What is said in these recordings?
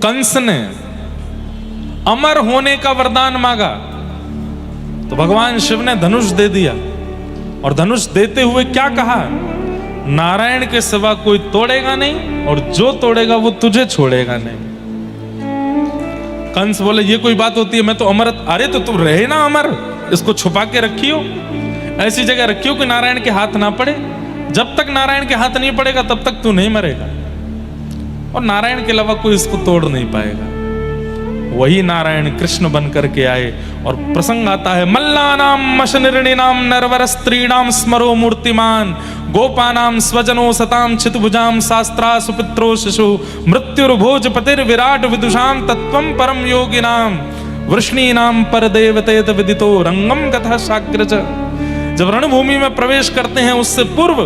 कंस ने अमर होने का वरदान मांगा तो भगवान शिव ने धनुष दे दिया, और धनुष देते हुए क्या कहा, नारायण के सिवा कोई तोड़ेगा नहीं, और जो तोड़ेगा वो तुझे छोड़ेगा नहीं। कंस बोले ये कोई बात होती है, मैं तो अमर। अरे तो तू रहे ना अमर, इसको छुपा के रखियो, ऐसी जगह रखियो कि नारायण के हाथ ना पड़े। जब तक नारायण के हाथ नहीं पड़ेगा तब तक तू नहीं मरेगा, और नारायण के अलावा कोई इसको तोड़ नहीं पाएगा। वही नारायण कृष्ण बन करके आए, और प्रसंग आता है, मल्लानाम मशनिर्णिनाम नरवर स्त्रीणाम स्मरो मूर्तिमान गोपानाम स्वजनो सताम चितभुजाम शास्त्रा सुपित्रो शिशु मृत्युर्भोज पतिर विराट विदुषाम तत्वम परम योगिनाम वृष्णीनाम परदेवतेत विदितो रंगम कथा शाग्रज। जब रणभूमि में प्रवेश करते हैं उससे पूर्व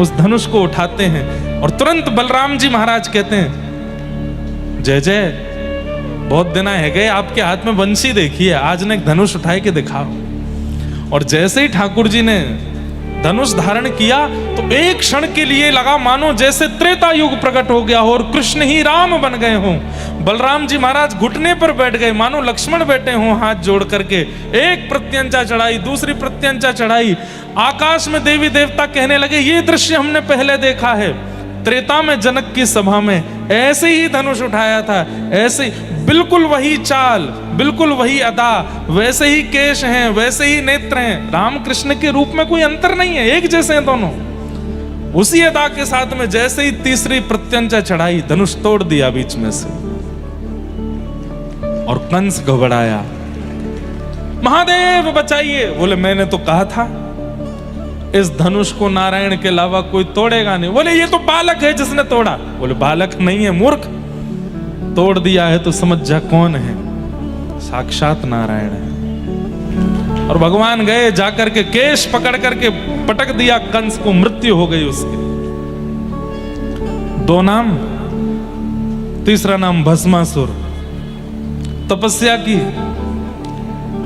उस धनुष को उठाते हैं, और तुरंत बलराम जी महाराज कहते हैं, जय जय, बहुत दिन है गए आपके हाथ में बंसी देखी है, आज ने एक धनुष उठाए के दिखाओ। और जैसे ही ठाकुर जी ने धनुष धारण किया तो एक क्षण के लिए लगा मानो जैसे त्रेता युग प्रकट हो गया हो और कृष्ण ही राम बन गए हों। बलराम जी महाराज घुटने पर बैठ गए, मानो लक्ष्मण बैठे हों हाथ जोड़ करके। एक प्रत्यंचा चढ़ाई, दूसरी प्रत्यंचा चढ़ाई, आकाश में देवी देवता कहने लगे ये दृश्य हमने पहले देखा है, त्रेता में जनक की सभा में ऐसे ही धनुष उठाया था, ऐसे बिल्कुल वही चाल, बिल्कुल वही अदा, वैसे ही केश हैं, वैसे ही नेत्र हैं। राम कृष्ण के रूप में कोई अंतर नहीं है, एक जैसे हैं दोनों। उसी अदा के साथ में जैसे ही तीसरी प्रत्यंचा चढ़ाई, धनुष तोड़ दिया बीच में से, और कंस घबराया, महादेव बचाइए। बोले मैंने तो कहा था इस धनुष को नारायण के अलावा कोई तोड़ेगा नहीं। बोले ये तो बालक है जिसने तोड़ा। बोले बालक नहीं है मूर्ख, तोड़ दिया है तो समझ जा कौन है, साक्षात नारायण है। और भगवान गए, जाकर के केश पकड़ करके पटक दिया कंस को, मृत्यु हो गई उसकी। दो नाम, तीसरा नाम भस्मासुर। तपस्या की,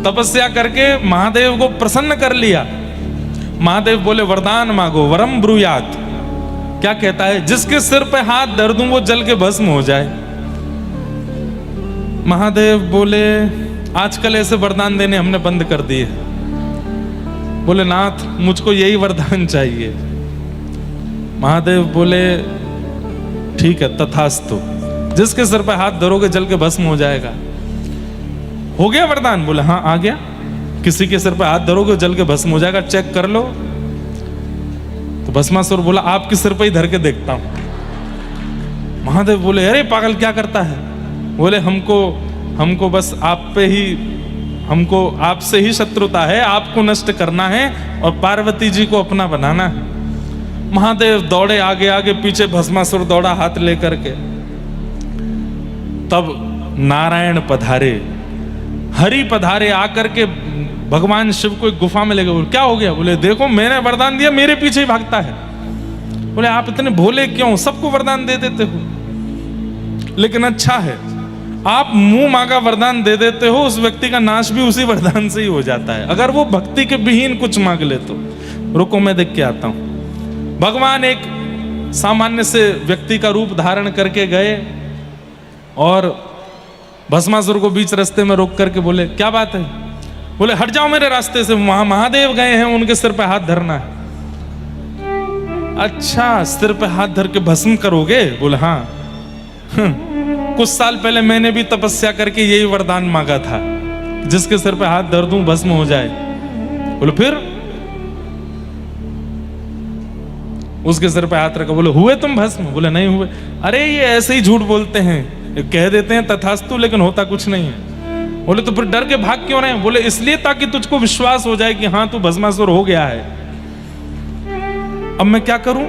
तपस्या करके महादेव को प्रसन्न कर लिया। महादेव बोले वरदान मांगो, वरम ब्रूयात। क्या कहता है, जिसके सिर पे हाथ धर दूं वो जल के भस्म हो जाए। महादेव बोले आजकल ऐसे वरदान देने हमने बंद कर दिए। बोले नाथ मुझको यही वरदान चाहिए। महादेव बोले ठीक है तथास्तु, जिसके सिर पे हाथ धरोगे जल के भस्म हो जाएगा। हो गया वरदान? बोले हाँ आ गया। किसी के सिर पे हाथ धरोगे जल के भस्म हो जाएगा, चेक कर लो। तो भस्मासुर बोला आपके सिर पे ही धर के देखता हूं। महादेव बोले अरे पागल क्या करता है? बोले हमको बस आप पे ही, हमको आपसे ही शत्रुता है, आपको नष्ट करना है और पार्वती जी को अपना बनाना है। महादेव दौड़े आगे आगे, पीछे भस्मासुर दौड़ा हाथ लेकर के। तब नारायण पधारे, हरि पधारे, आकर के भगवान शिव को एक गुफा में ले गए। बोले क्या हो गया? बोले देखो मैंने वरदान दिया, मेरे पीछे ही भागता है। बोले आप इतने भोले क्यों, सबको वरदान दे देते हो। लेकिन अच्छा है आप मुंह मांगा वरदान दे देते हो, उस व्यक्ति का नाश भी उसी वरदान से ही हो जाता है, अगर वो भक्ति के विहीन कुछ मांग ले तो। रुको मैं देख के आता हूं। भगवान एक सामान्य से व्यक्ति का रूप धारण करके गए और भस्मासुर को बीच रास्ते में रोक करके बोले क्या बात है? बोले हट जाओ मेरे रास्ते से, वहां महादेव गए हैं, उनके सिर पे हाथ धरना है। अच्छा सिर पे हाथ धर के भस्म करोगे? बोले हाँ। कुछ साल पहले मैंने भी तपस्या करके यही वरदान मांगा था, जिसके सिर पे हाथ धर दूं भस्म हो जाए। बोले फिर? उसके सिर पे हाथ रखा। बोले हुए तुम भस्म? बोले नहीं हुए। अरे ये ऐसे ही झूठ बोलते हैं, कह देते हैं तथास्तु लेकिन होता कुछ नहीं है। बोले तो फिर डर के भाग क्यों रहे? बोले इसलिए ताकि तुझको विश्वास हो जाए कि हाँ तू भस्मासुर हो गया है। अब मैं क्या करूं?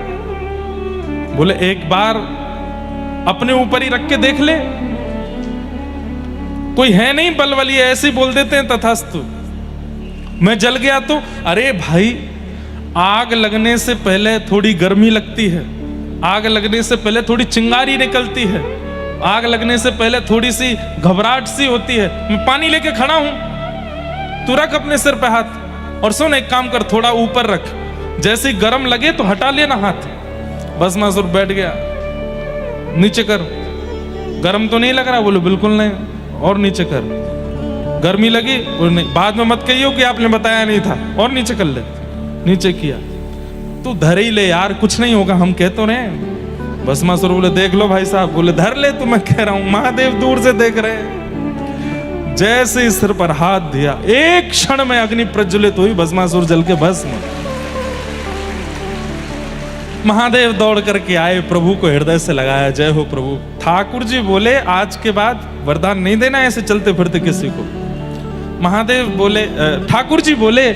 बोले एक बार अपने ऊपर ही रख के देख ले, कोई है नहीं बलवली, ऐसे ही बोल देते हैं तथास्तु। मैं जल गया तो? अरे भाई आग लगने से पहले थोड़ी गर्मी लगती है, आग लगने से पहले थोड़ी चिंगारी निकलती है, आग लगने से पहले थोड़ी सी घबराहट सी होती है। मैं पानी लेके खड़ा हूं, तू रख अपने सिर पे हाथ और सुन एक काम कर, थोड़ा ऊपर रख, जैसे ही गर्म लगे तो हटा लेना हाथ। भस्मासुर बैठ गया, नीचे कर, गर्म तो नहीं लग रहा? बोले बिल्कुल नहीं, और नीचे कर। गर्मी लगी? बोले नहीं। बाद में मत कहियो कि आपने बताया नहीं था, और नीचे कर ले। नीचे किया। तू धर ही ले यार, कुछ नहीं होगा, हम कह तो रहे। भस्मासुर बोले देख लो भाई साहब। बोले धर ले, तो मैं कह रहा हूं। महादेव दूर से देख रहे हैं। जैसे सिर पर हाथ दिया, एक क्षण में अग्नि प्रज्वलित हुई, भस्मासुर जल के भस्म। महादेव दौड़ करके आए, प्रभु को हृदय से लगाया, जय हो प्रभु। ठाकुर जी बोले आज के बाद वरदान नहीं देना ऐसे चलते फिरते किसी को। महादेव बोले, ठाकुर जी बोले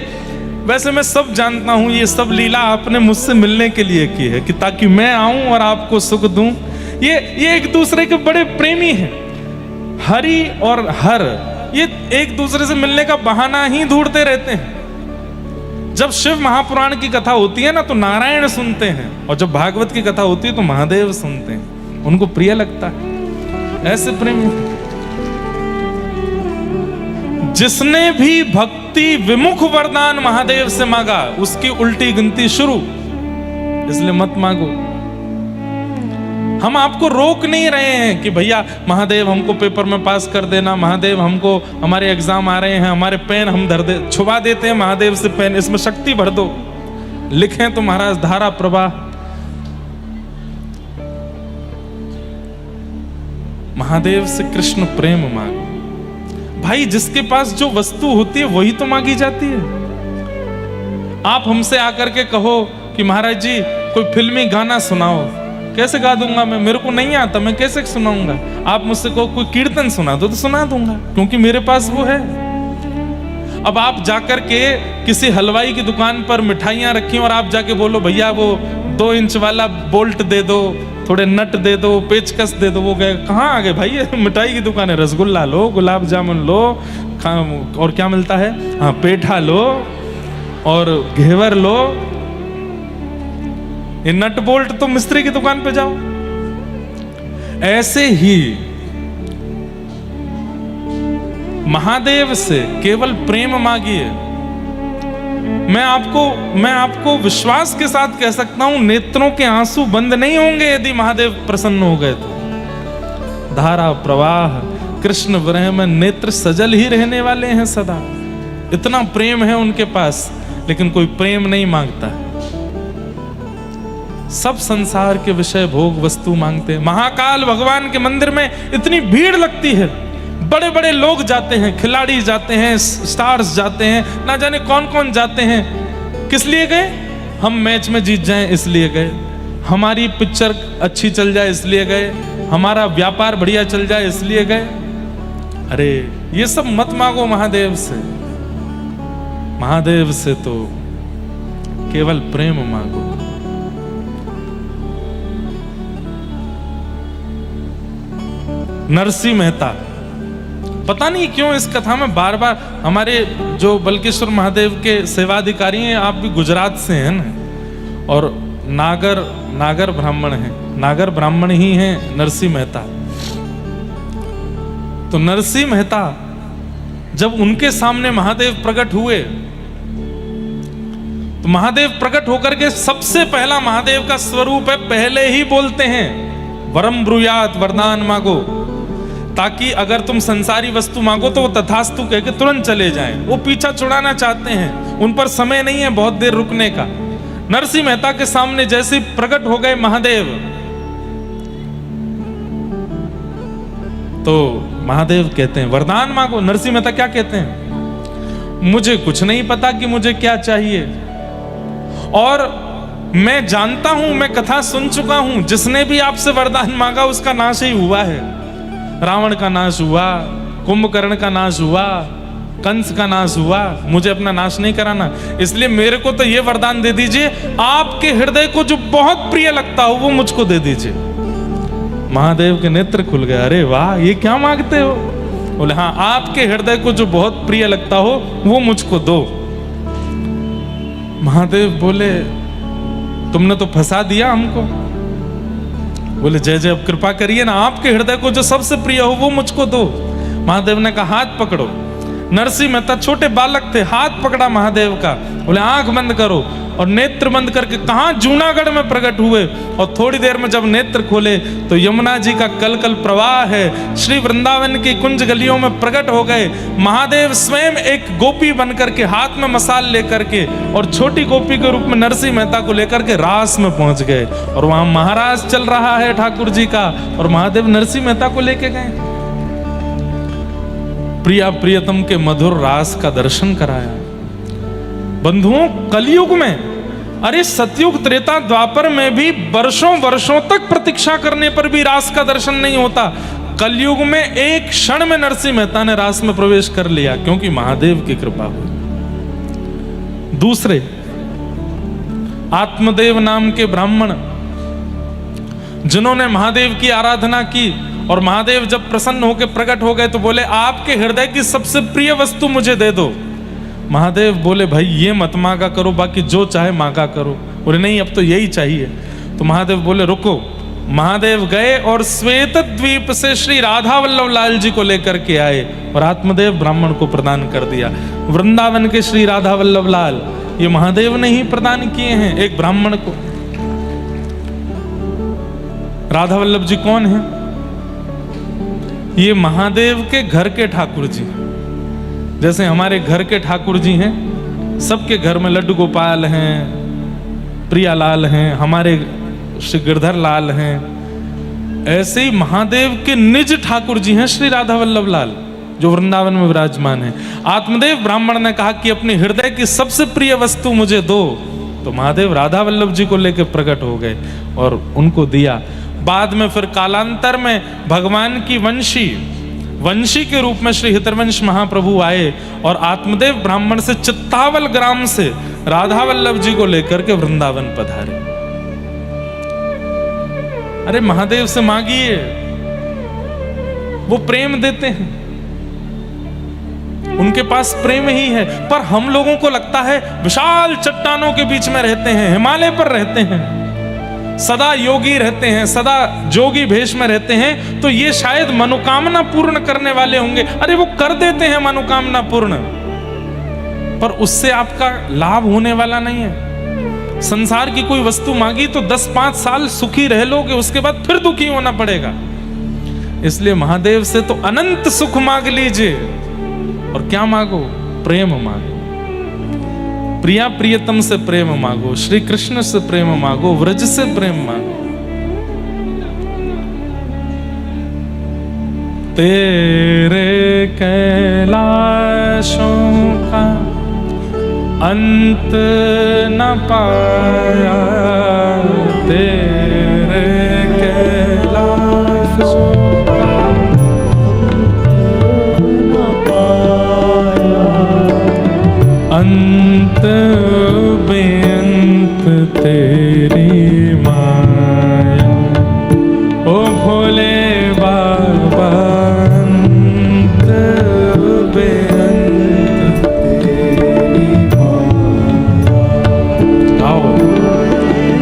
वैसे मैं सब जानता हूं, ये सब लीला आपने मुझसे मिलने के लिए की है, कि ताकि मैं आऊं और आपको सुख दूं। ये एक दूसरे के बड़े प्रेमी हैं। हरि और हर ये एक दूसरे से मिलने का बहाना ही ढूंढते रहते हैं। जब शिव महापुराण की कथा होती है ना, तो नारायण सुनते हैं, और जब भागवत की कथा होती है तो महादेव सुनते हैं। उनको प्रिय लगता है, ऐसे प्रेमी। जिसने भी भक्ति विमुख वरदान महादेव से मांगा, उसकी उल्टी गिनती शुरू। इसलिए मत मांगो। हम आपको रोक नहीं रहे हैं कि भैया महादेव हमको पेपर में पास कर देना, महादेव हमको, हमारे एग्जाम आ रहे हैं, हमारे पेन हम धर दे, छुपा देते हैं महादेव से पेन, इसमें शक्ति भर दो, लिखें तो महाराज धारा प्रवाह। महादेव से कृष्ण प्रेम मांगो। भाई जिसके पास जो वस्तु होती है वही तो मांगी जाती है। आप हमसे आकर के कहो कि महाराज जी कोई फिल्मी गाना सुनाओ, कैसे गा दूंगा मैं, मेरे को नहीं आता, मैं कैसे सुनाऊंगा। आप मुझसे कहो कोई कीर्तन सुना दो, तो सुना दूंगा, क्योंकि मेरे पास वो है। अब आप जाकर के किसी हलवाई की दुकान पर मिठाइयां रखी और आप जाके बोलो भैया वो 2 इंच वाला बोल्ट दे दो, थोड़े नट दे दो, पेचकस दे दो, वो गए कहाँ आ गए भाई, मिठाई की दुकान है, रसगुल्ला लो, गुलाब जामुन लो, और क्या मिलता है, हाँ पेठा लो और घेवर लो। ये नट बोल्ट तो मिस्त्री की दुकान पे जाओ। ऐसे ही महादेव से केवल प्रेम मांगिए। मैं आपको विश्वास के साथ कह सकता हूं, नेत्रों के आंसू बंद नहीं होंगे यदि महादेव प्रसन्न हो गए तो। धारा प्रवाह कृष्ण विरह में नेत्र सजल ही रहने वाले हैं सदा। इतना प्रेम है उनके पास, लेकिन कोई प्रेम नहीं मांगता। सब संसार के विषय भोग वस्तु मांगते हैं। महाकाल भगवान के मंदिर में इतनी भीड़ लगती है, बड़े बड़े लोग जाते हैं, खिलाड़ी जाते हैं, स्टार्स जाते हैं, ना जाने कौन कौन जाते हैं। किस लिए गए? हम मैच में जीत जाएं इसलिए गए, हमारी पिक्चर अच्छी चल जाए इसलिए गए, हमारा व्यापार बढ़िया चल जाए इसलिए गए। अरे ये सब मत मांगो महादेव से। महादेव से तो केवल प्रेम मांगो। नरसिंह मेहता, पता नहीं क्यों इस कथा में बार बार हमारे जो बल्केश्वर महादेव के सेवाधिकारी हैं, आप भी गुजरात से हैं ना, और नागर ब्राह्मण हैं, नागर ब्राह्मण ही हैं नरसिंह मेहता। तो नरसिंह मेहता जब उनके सामने महादेव प्रकट हुए, तो महादेव प्रकट होकर के सबसे पहला महादेव का स्वरूप है, पहले ही बोलते हैं वरम ब्रूयात, वरदान मांगो, ताकि अगर तुम संसारी वस्तु मांगो तो वो तथास्तु कह के तुरंत चले जाएं। वो पीछा छुड़ाना चाहते हैं, उन पर समय नहीं है बहुत देर रुकने का। नरसिंह मेहता के सामने जैसे प्रकट हो गए महादेव, तो महादेव कहते हैं वरदान मांगो। नरसिंह मेहता क्या कहते हैं? मुझे कुछ नहीं पता कि मुझे क्या चाहिए, और मैं जानता हूं, मैं कथा सुन चुका हूं, जिसने भी आपसे वरदान मांगा उसका नाश ही हुआ है। रावण का नाश हुआ, कुंभकर्ण का नाश हुआ, कंस का नाश हुआ, मुझे अपना नाश नहीं कराना। इसलिए मेरे को तो ये वरदान दे दीजिए, आपके हृदय को जो बहुत प्रिय लगता हो वो मुझको दे दीजिए। महादेव के नेत्र खुल गए, अरे वाह ये क्या मांगते हो? बोले हाँ, आपके हृदय को जो बहुत प्रिय लगता हो वो मुझको दो। महादेव बोले तुमने तो फंसा दिया हमको। बोले जय जय, अब कृपा करिए ना, आपके हृदय को जो सबसे प्रिय हो वो मुझको दो। महादेव ने कहा हाथ पकड़ो। नरसिंह मेहता छोटे बालक थे, हाथ पकड़ा महादेव का, बोले आंख बंद करो, और नेत्र बंद करके कहां जूनागढ़ में प्रकट हुए। और थोड़ी देर में जब नेत्र खोले तो यमुना जी का कलकल प्रवाह है, श्री वृंदावन की कुंज गलियों में प्रकट हो गए। महादेव स्वयं एक गोपी बन करके हाथ में मसाल लेकर के और छोटी गोपी के रूप में नरसिंह मेहता को लेकर के रास में पहुंच गए, और वहां महाराज चल रहा है ठाकुर जी का, और महादेव नरसिंह मेहता को लेके गए, प्रिया प्रियतम के मधुर रास का दर्शन कराया। बंधुओं, कलयुग में, अरे सतयुग त्रेता द्वापर में भी वर्षों वर्षों तक प्रतीक्षा करने पर भी रास का दर्शन नहीं होता। कलयुग में एक क्षण में नरसिंह मेहता ने रास में प्रवेश कर लिया, क्योंकि महादेव की कृपा हुई। दूसरे आत्मदेव नाम के ब्राह्मण, जिन्होंने महादेव की आराधना की, और महादेव जब प्रसन्न होकर प्रकट हो गए तो बोले आपके हृदय की सबसे प्रिय वस्तु मुझे दे दो। महादेव बोले भाई ये मत मांगा करो, बाकी जो चाहे मांगा करो। बोले नहीं, अब तो यही चाहिए। तो महादेव बोले रुको। महादेव गए और श्वेत द्वीप से श्री राधा वल्लभ लाल जी को लेकर के आए और आत्मदेव ब्राह्मण को प्रदान कर दिया। वृंदावन के श्री राधा वल्लभ लाल ये महादेव ने ही प्रदान किए हैं एक ब्राह्मण को। राधा वल्लभ जी कौन है? ये महादेव के घर के ठाकुर जी, जैसे हमारे घर के ठाकुर जी हैं, सबके घर में लड्डू गोपाल हैं, प्रियालाल हैं, हमारे श्री गिरधर लाल हैं, ऐसे ही महादेव के निज ठाकुर जी हैं श्री राधा वल्लभ लाल, जो वृंदावन में विराजमान है। आत्मदेव ब्राह्मण ने कहा कि अपने हृदय की सबसे प्रिय वस्तु मुझे दो, तो महादेव राधा वल्लभ जी को लेकर प्रकट हो गए और उनको दिया। बाद में फिर कालांतर में भगवान की वंशी के रूप में श्री हितरवंश महाप्रभु आए और आत्मदेव ब्राह्मण से चित्तावल ग्राम से राधा वल्लभ जी को लेकर के वृंदावन पधारे। अरे महादेव से मांगिए, वो प्रेम देते हैं, उनके पास प्रेम ही है। पर हम लोगों को लगता है विशाल चट्टानों के बीच में रहते हैं, हिमालय पर रहते हैं, सदा योगी रहते हैं, सदा जोगी भेष में रहते हैं, तो ये शायद मनोकामना पूर्ण करने वाले होंगे। अरे वो कर देते हैं मनोकामना पूर्ण, पर उससे आपका लाभ होने वाला नहीं है। संसार की कोई वस्तु मांगी तो 10-5 साल सुखी रह लोगे, उसके बाद फिर दुखी होना पड़ेगा। इसलिए महादेव से तो अनंत सुख मांग लीजिए, और क्या मांगो? प्रेम मांगो, प्रिया प्रियतम से प्रेम मांगो, श्री कृष्ण से प्रेम मांगो, व्रज से प्रेम मांगो। तेरे कैलाशों का अंत न पाया, तेरे कैलाशों अंत बेअंत तेरी माया, ओ भोले बाबा अंत बेअंत तेरी माया। आओ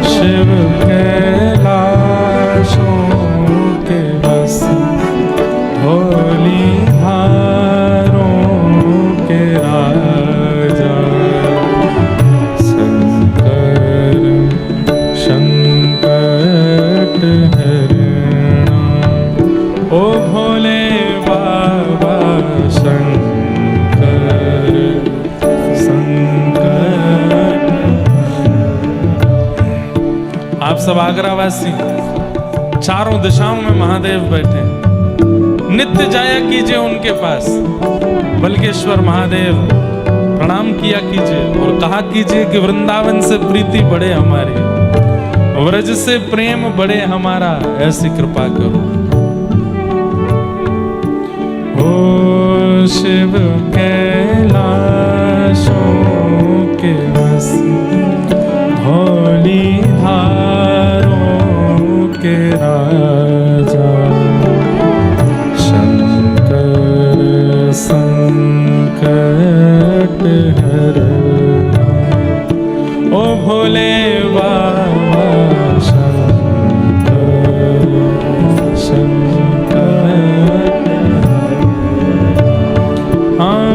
शिव कैलाशों के बस भोली धारों के राजा, संकट हरना, ओ भोले बाबा शंकर संकट। आप सब आगरावासी, चारों दिशाओं में महादेव बैठे, नित्य जाया कीजिए उनके पास। बल्केश्वर महादेव प्रणाम किया कीजिए और कहा कीजिए कि वृंदावन से प्रीति बढ़े हमारी, व्रज से प्रेम बढ़े हमारा, ऐसी कृपा करो। ओ शिव कैलाशों के बस धौली धारों के राजा, शंकर संकट हरना, ओ भोले बाबा शंकर। हाँ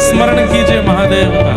स्मरण कीजिए महादेव का।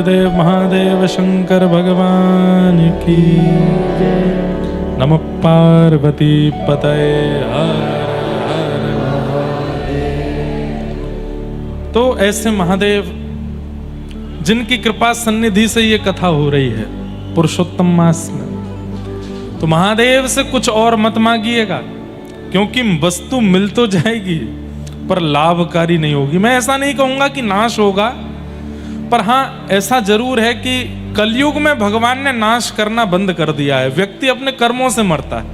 देव महादेव शंकर भगवान की नमः पार्वती पतये हर हर महादेव। तो ऐसे महादेव जिनकी कृपा सन्निधि से ये कथा हो रही है पुरुषोत्तम मास में, तो महादेव से कुछ और मत मांगिएगा, क्योंकि वस्तु मिल तो जाएगी पर लाभकारी नहीं होगी। मैं ऐसा नहीं कहूंगा कि नाश होगा, पर हाँ ऐसा जरूर है कि कलयुग में भगवान ने नाश करना बंद कर दिया है। व्यक्ति अपने कर्मों से मरता है,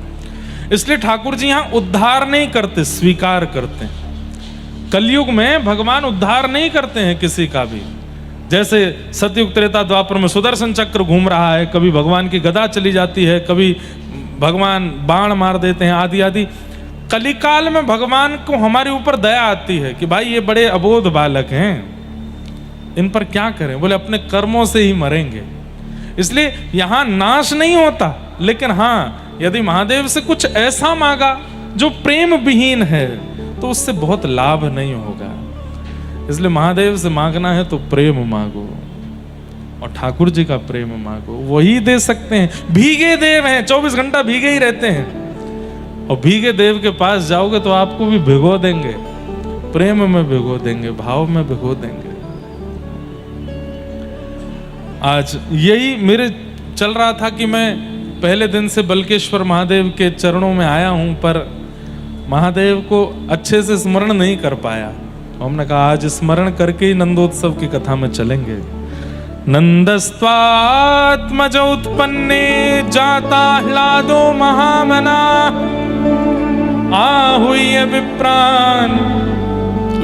इसलिए ठाकुर जी यहाँ उद्धार नहीं करते, स्वीकार करते हैं। कलयुग में भगवान उद्धार नहीं करते हैं किसी का भी। जैसे सतयुग त्रेता द्वापर में सुदर्शन चक्र घूम रहा है, कभी भगवान की गदा चली जाती है, कभी भगवान बाण मार देते हैं, आदि आदि। कलिकाल में भगवान को हमारे ऊपर दया आती है कि भाई ये बड़े अबोध बालक हैं, इन पर क्या करें, बोले अपने कर्मों से ही मरेंगे। इसलिए यहां नाश नहीं होता, लेकिन हाँ यदि महादेव से कुछ ऐसा मांगा जो प्रेम विहीन है तो उससे बहुत लाभ नहीं होगा। इसलिए महादेव से मांगना है तो प्रेम मांगो और ठाकुर जी का प्रेम मांगो, वही दे सकते हैं। भीगे देव हैं, 24 घंटा भीगे ही रहते हैं, और भीगे देव के पास जाओगे तो आपको भी भिगो देंगे। प्रेम में भिगो देंगे, भाव में भिगो देंगे। आज यही मेरे चल रहा था कि मैं पहले दिन से बल्केश्वर महादेव के चरणों में आया हूं, पर महादेव को अच्छे से स्मरण नहीं कर पाया। हमने कहा आज स्मरण करके ही नंदोत्सव की कथा में चलेंगे। नंदस्त्वात्मजोत्पन्ने जाता ह्लादो महामना आहूय विप्रान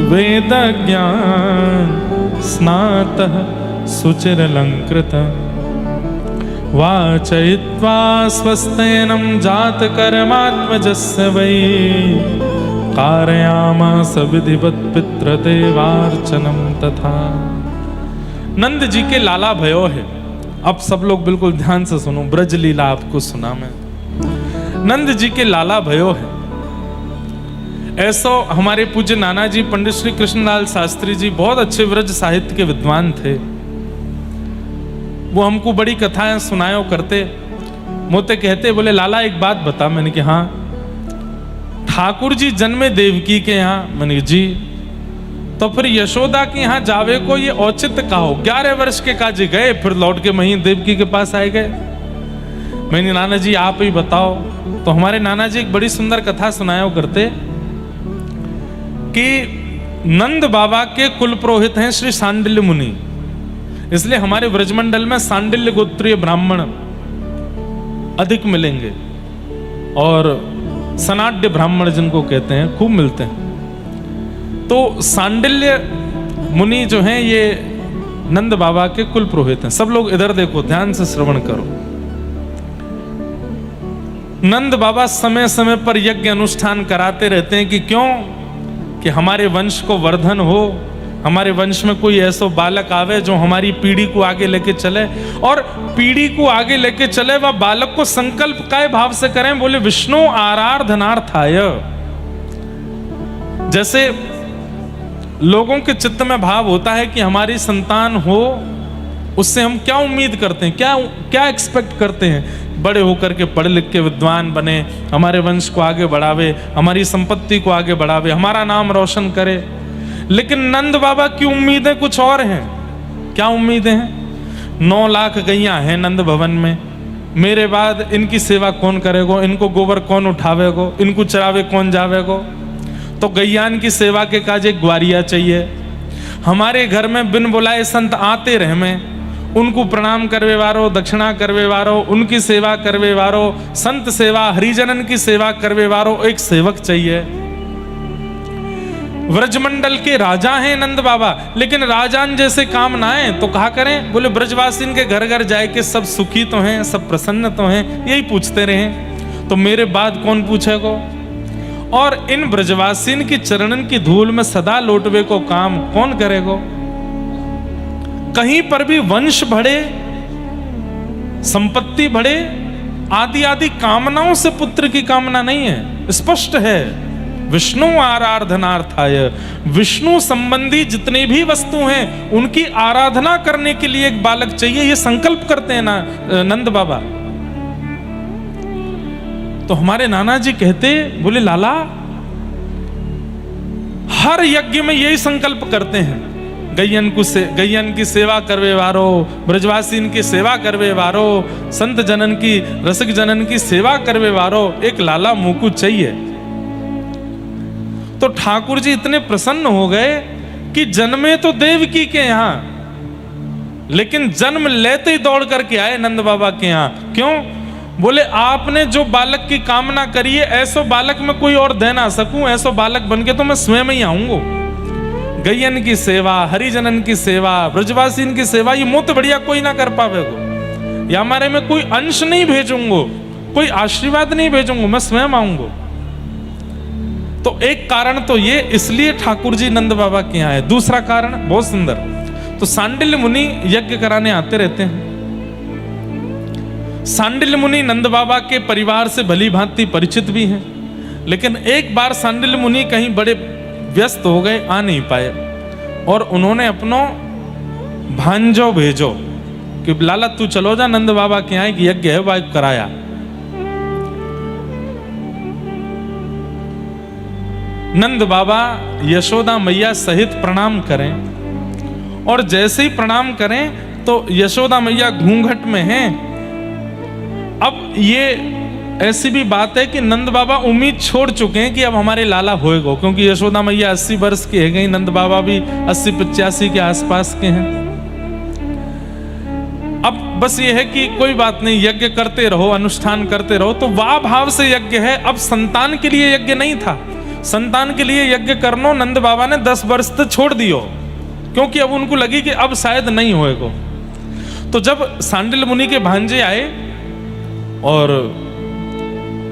वेद ज्ञान स्नातः सुचिरलंकृत वाचयित्वा स्वस्तेनं जातकर्मात्मजस्य वै कारयामास विधिवत पितृदेवार्चनम तथा। नंद जी के लाला भयो है। अब सब लोग बिल्कुल ध्यान से सुनो, ब्रज लीला आपको सुना मैं। नंद जी के लाला भयो है। ऐसो हमारे पूज्य नाना जी पंडित श्री कृष्णलाल शास्त्री जी बहुत अच्छे ब्रज साहित्य के विद्वान थे। वो हमको बड़ी कथाएं सुनायो करते। मोते कहते, बोले लाला एक बात बता। मैंने कि हाँ। ठाकुर जी जन्मे देवकी के यहाँ। मैंने जी, तो फिर यशोदा के यहाँ जावे को ये औचित्य का हो। 11 वर्ष के काजे गए, फिर लौट के वहीं देवकी के पास आए गए। मैंने नाना जी आप ही बताओ। तो हमारे नाना जी एक बड़ी सुंदर कथा सुनाया करते कि नंद बाबा के कुल पुरोहित हैं श्री सांडिल्य मुनि। इसलिए हमारे व्रजमंडल में सांडिल्य गोत्रीय ब्राह्मण अधिक मिलेंगे और सनाड्य ब्राह्मण जिनको कहते हैं खूब मिलते हैं। तो सांडिल्य मुनि जो हैं ये नंद बाबा के कुल पुरोहित हैं। सब लोग इधर देखो, ध्यान से श्रवण करो। नंद बाबा समय समय पर यज्ञ अनुष्ठान कराते रहते हैं कि क्यों? कि हमारे वंश को वर्धन हो, हमारे वंश में कोई ऐसा बालक आवे जो हमारी पीढ़ी को आगे लेके चले। और पीढ़ी को आगे लेके चले वह बालक को संकल्प काय भाव से करें? बोले विष्णु आराधनार्थाय। जैसे लोगों के चित्त में भाव होता है कि हमारी संतान हो, उससे हम क्या उम्मीद करते हैं, क्या एक्सपेक्ट करते हैं? बड़े होकर के पढ़ लिख के विद्वान बने, हमारे वंश को आगे बढ़ावे, हमारी संपत्ति को आगे बढ़ावे, हमारा नाम रोशन करे। लेकिन नंद बाबा की उम्मीदें कुछ और हैं। क्या उम्मीदें हैं? 9 लाख गैया हैं नंद भवन में। मेरे बाद इनकी सेवा कौन करेगो? इनको गोबर कौन उठावेगो? इनको चरावे कौन जावेगो? तो गैयान की सेवा के काज एक ग्वारिया चाहिए। हमारे घर में बिन बुलाए संत आते रहे में, उनको प्रणाम करवे वारो, दक्षिणा करवे वारो, उनकी सेवा करवे वारो, संत सेवा हरिजनन की सेवा करवे वारो एक सेवक चाहिए। व्रजमंडल के राजा हैं नंद बाबा, लेकिन राजान जैसे काम ना आए तो कहा करें? बोले ब्रजवासीन के घर घर जाए के सब सुखी तो हैं, सब प्रसन्न तो हैं, यही पूछते रहे। तो मेरे बाद कौन पूछेगो? और इन ब्रजवासीन की चरणन की धूल में सदा लौटवे को काम कौन करेगो? कहीं पर भी वंश बढ़े, संपत्ति बढ़े, आदि आदि कामनाओं से पुत्र की कामना नहीं है। स्पष्ट है विष्णु आराधनार्थाय। विष्णु संबंधी जितनी भी वस्तु हैं उनकी आराधना करने के लिए एक बालक चाहिए, ये संकल्प करते हैं ना नंद बाबा। तो हमारे नाना जी कहते, बोले लाला हर यज्ञ में यही संकल्प करते हैं, गैयन की सेवा करवे वारो, ब्रजवासीन की सेवा करवे वारो, संत जनन की रसिक जनन की सेवा करवे वारो एक लाला मुकु चाहिए। तो ठाकुर जी इतने प्रसन्न हो गए कि जन्मे तो देवकी के यहां, लेकिन जन्म लेते ही दौड़ करके आए नंद बाबा के यहां। क्यों? बोले आपने जो बालक की कामना करी है, ऐसो बालक में कोई और दे ना सकूं, ऐसो बालक बनके तो मैं स्वयं ही आऊंगा। गैयन की सेवा, हरिजनन की सेवा, ब्रजवासीन की सेवा ये मुत बढ़िया कोई ना कर पावेगो, या हमारे में कोई अंश नहीं भेजूंगो, कोई आशीर्वाद नहीं भेजूंगो, मैं स्वयं आऊंगा। तो एक कारण तो ये, इसलिए ठाकुर जी नंद बाबा के यहाँ है। दूसरा कारण बहुत सुंदर, तो सांडिल्य मुनि यज्ञ कराने आते रहते हैं। सांडिल्य मुनि नंद बाबा के परिवार से भली भांति परिचित भी हैं, लेकिन एक बार सांडिल्य मुनि कहीं बड़े व्यस्त हो गए, आ नहीं पाए, और उन्होंने अपनो भांजो भेजो कि लाला तू चलो जा नंद बाबा के यहाँ, कि यज्ञ है वह कराया। नंद बाबा यशोदा मैया सहित प्रणाम करें, और जैसे ही प्रणाम करें तो यशोदा मैया घूंघट में हैं। अब ये ऐसी भी बात है कि नंद बाबा उम्मीद छोड़ चुके हैं कि अब हमारे लाला होएगा, क्योंकि यशोदा मैया 80 वर्ष की है गई, नंद बाबा भी 80-85 के आसपास के हैं। अब बस ये है कि कोई बात नहीं, यज्ञ करते रहो, अनुष्ठान करते रहो। तो वाह भाव से यज्ञ है। अब संतान के लिए यज्ञ नहीं था, संतान के लिए यज्ञ करनो नंद बाबा ने 10 वर्ष तक छोड़ दियो, क्योंकि अब उनको लगी कि अब शायद नहीं होएगा। तो जब सांडिल मुनि के भांजे आए और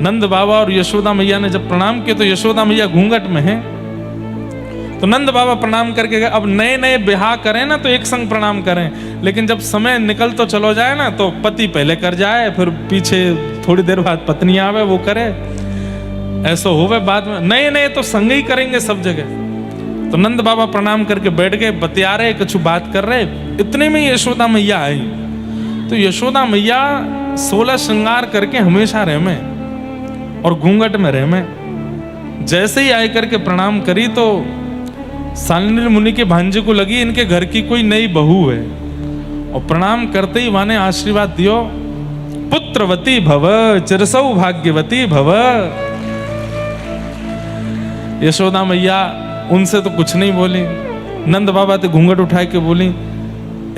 नंद बाबा और यशोदा मैया ने जब प्रणाम किया, तो यशोदा मैया घूंघट में है, तो नंद बाबा प्रणाम करके गए। अब नए नए ब्याह करें ना तो एक संग प्रणाम करें, लेकिन जब समय निकल तो चलो जाए ना, तो पति पहले कर जाए, फिर पीछे थोड़ी देर बाद पत्नी आवे वो करे, ऐसा होवे बाद में। नए नए तो संग ही करेंगे सब जगह। तो नंद बाबा प्रणाम करके बैठ गए, बतिया रहे, कुछ बात कर रहे। इतने में यशोदा मैया आई। तो यशोदा मैया 16 श्रृंगार करके हमेशा रहे में और घूंघट में रहे में। जैसे ही आए करके प्रणाम करी तो सांडिल मुनि के भांजे को लगी इनके घर की कोई नई बहू है, और प्रणाम करते ही माने आशीर्वाद दियो, पुत्रवती भव चिरसौ भाग्यवती भव। यशोदा मैया उनसे तो कुछ नहीं बोली, नंद बाबा ते घूंघट उठा के बोली,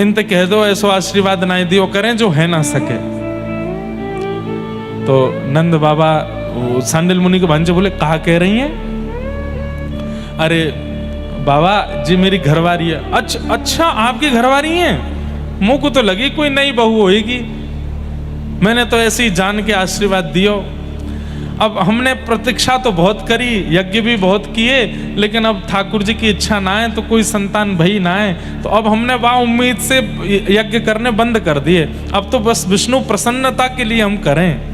इनते कह दो ऐसो आशीर्वाद ना दियो करें जो है ना सके। तो नंद बाबा सांडिल मुनि के भांजे बोले, कहा कह रही हैं? अरे बाबा जी मेरी घरवारी है। अच्छा आपकी घरवारी है? मुंह को तो लगी कोई नई बहू होएगी, मैंने तो ऐसे ही जान के आशीर्वाद दियो। अब हमने प्रतीक्षा तो बहुत करी, यज्ञ भी बहुत किए, लेकिन अब ठाकुर जी की इच्छा ना है तो कोई संतान भई ना है, तो अब हमने वहां उम्मीद से यज्ञ करने बंद कर दिए। अब तो बस विष्णु प्रसन्नता के लिए हम करें।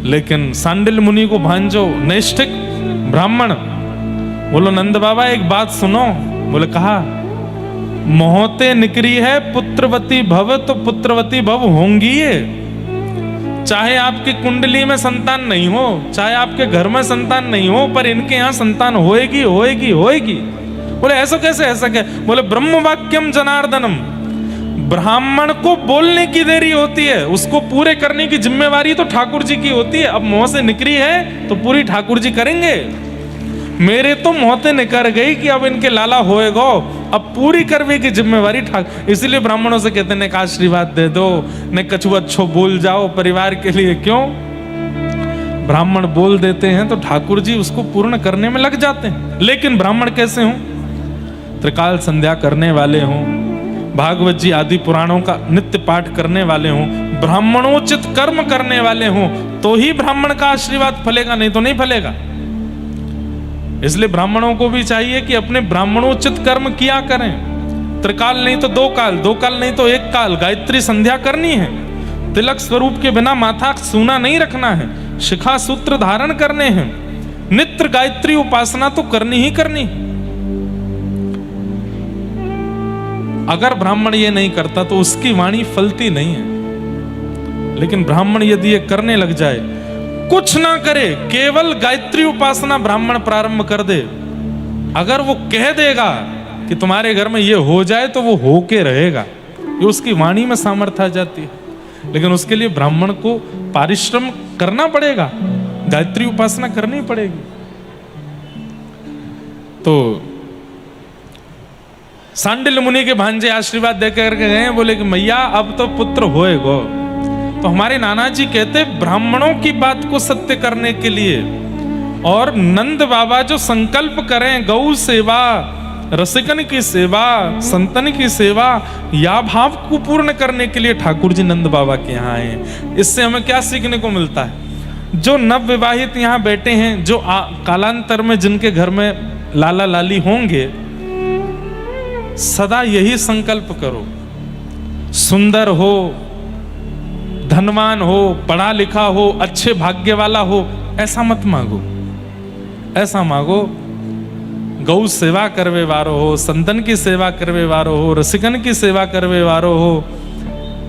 लेकिन सांडिल मुनि को भांजो नैष्ठिक ब्राह्मण बोलो, नंद बाबा एक बात सुनो। बोले कहा, मोहते निकरी है पुत्रवती भव, तो पुत्रवती भव होंगी ये। चाहे आपकी कुंडली में संतान नहीं हो, चाहे आपके घर में संतान नहीं हो, पर इनके यहाँ संतान होएगी होएगी होएगी। बोले ऐसा कैसे, ऐसा क्या? बोले ब्रह्म वाक्यम जनार्दनम, ब्राह्मण को बोलने की देरी होती है, उसको पूरे करने की जिम्मेवारी तो ठाकुर जी की होती है। अब मुंह से निकली है तो पूरी ठाकुर जी करेंगे। मेरे तो मोहते निकर गई कि अब इनके लाला होएगो, अब पूरी करने की जिम्मेवारी ठाकुर। इसीलिए ब्राह्मणों से कहते हैं, आशीर्वाद दे दो, ने कछु अच्छो बोल जाओ परिवार के लिए। क्यों? ब्राह्मण बोल देते हैं तो ठाकुर जी उसको पूर्ण करने में लग जाते हैं। लेकिन ब्राह्मण कैसे हों? त्रिकाल संध्या करने वाले हों, भागवत जी आदि पुराणों का नित्य पाठ करने वाले हों, ब्राह्मणोचित कर्म करने वाले हों, तो ही ब्राह्मण का आशीर्वाद फलेगा, नहीं तो नहीं फलेगा। इसलिए ब्राह्मणों को भी चाहिए कि अपने ब्राह्मणोचित कर्म किया करें। त्रिकाल नहीं तो 2 काल, 2 काल नहीं तो 1 काल गायत्री संध्या करनी है। तिलक स्वरूप के बिना माथा सूना नहीं रखना है, शिखा सूत्र धारण करने हैं, नित्य गायत्री उपासना तो करनी ही करनी। अगर ब्राह्मण ये नहीं करता तो उसकी वाणी फलती नहीं है। लेकिन ब्राह्मण यदि ये करने लग जाए, कुछ ना करे, केवल गायत्री उपासना ब्राह्मण प्रारंभ कर दे, अगर वो कह देगा कि तुम्हारे घर में ये हो जाए तो वो होके रहेगा, ये उसकी वाणी में सामर्थ्य आ जाती है। लेकिन उसके लिए ब्राह्मण को परिश्रम करना पड़ेगा, गायत्री उपासना करनी पड़ेगी। तो सांडिल मुनि के भांजे आशीर्वाद देकर के गए, बोले कि मैया अब तो पुत्र होएगो। तो हमारे नाना जी कहते, ब्राह्मणों की बात को सत्य करने के लिए और नंद बाबा जो संकल्प करें गौ सेवा, रसिकन की सेवा, संतन की सेवा, या भाव को पूर्ण करने के लिए ठाकुर जी नंद बाबा के यहाँ आए। इससे हमें क्या सीखने को मिलता है? जो नव विवाहित यहाँ बैठे हैं, जो कालांतर में जिनके घर में लाला लाली होंगे, सदा यही संकल्प करो, सुंदर हो, धनवान हो, पढ़ा लिखा हो, अच्छे भाग्य वाला हो, ऐसा मत मांगो। ऐसा मांगो गौ सेवा करवे वारो हो, संतन की सेवा करवे वारो हो, रसिकन की सेवा करवे वारो हो,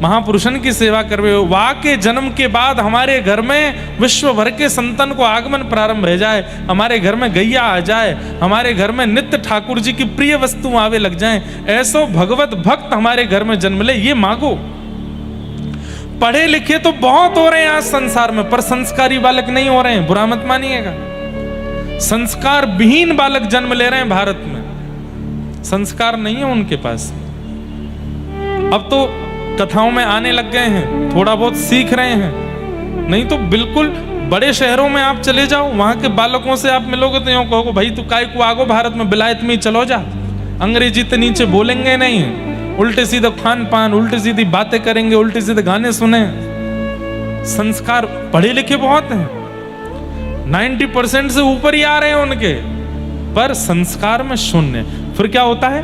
महापुरुषन की सेवा करवे हो। वा के जन्म के बाद हमारे घर में विश्व भर के संतन को आगमन प्रारंभ हो जाए, हमारे घर में गैया आ जाए, हमारे घर में नित्य ठाकुर जी की प्रिय वस्तु आवे लग जाए, ऐसो भगवत भक्त हमारे घर में जन्म ले, ये मांगो। पढ़े लिखे तो बहुत हो रहे हैं आज संसार में, पर संस्कारी बालक नहीं हो रहे हैं, बुरा मत मानिएगा। संस्कार विहीन बालक जन्म ले रहे हैं भारत में, संस्कार नहीं है उनके पास। अब तो कथाओं में आने लग गए हैं, थोड़ा बहुत सीख रहे हैं, नहीं तो बिल्कुल बड़े शहरों में आप चले जाओ, वहां के बालकों से आप मिलोगे तो यूं कहोगे भाई तू काय को आगो भारत में, विलायत में ही चलो जा। अंग्रेजी तो नीचे बोलेंगे नहीं, उल्टे सीधे खान पान, उल्टी सीधी बातें करेंगे, उल्टे सीधे गाने सुने। संस्कार पढ़े लिखे बहुत हैं, 90% से ऊपर ही आ रहे हैं उनके, पर संस्कार में शून्य। फिर क्या होता है,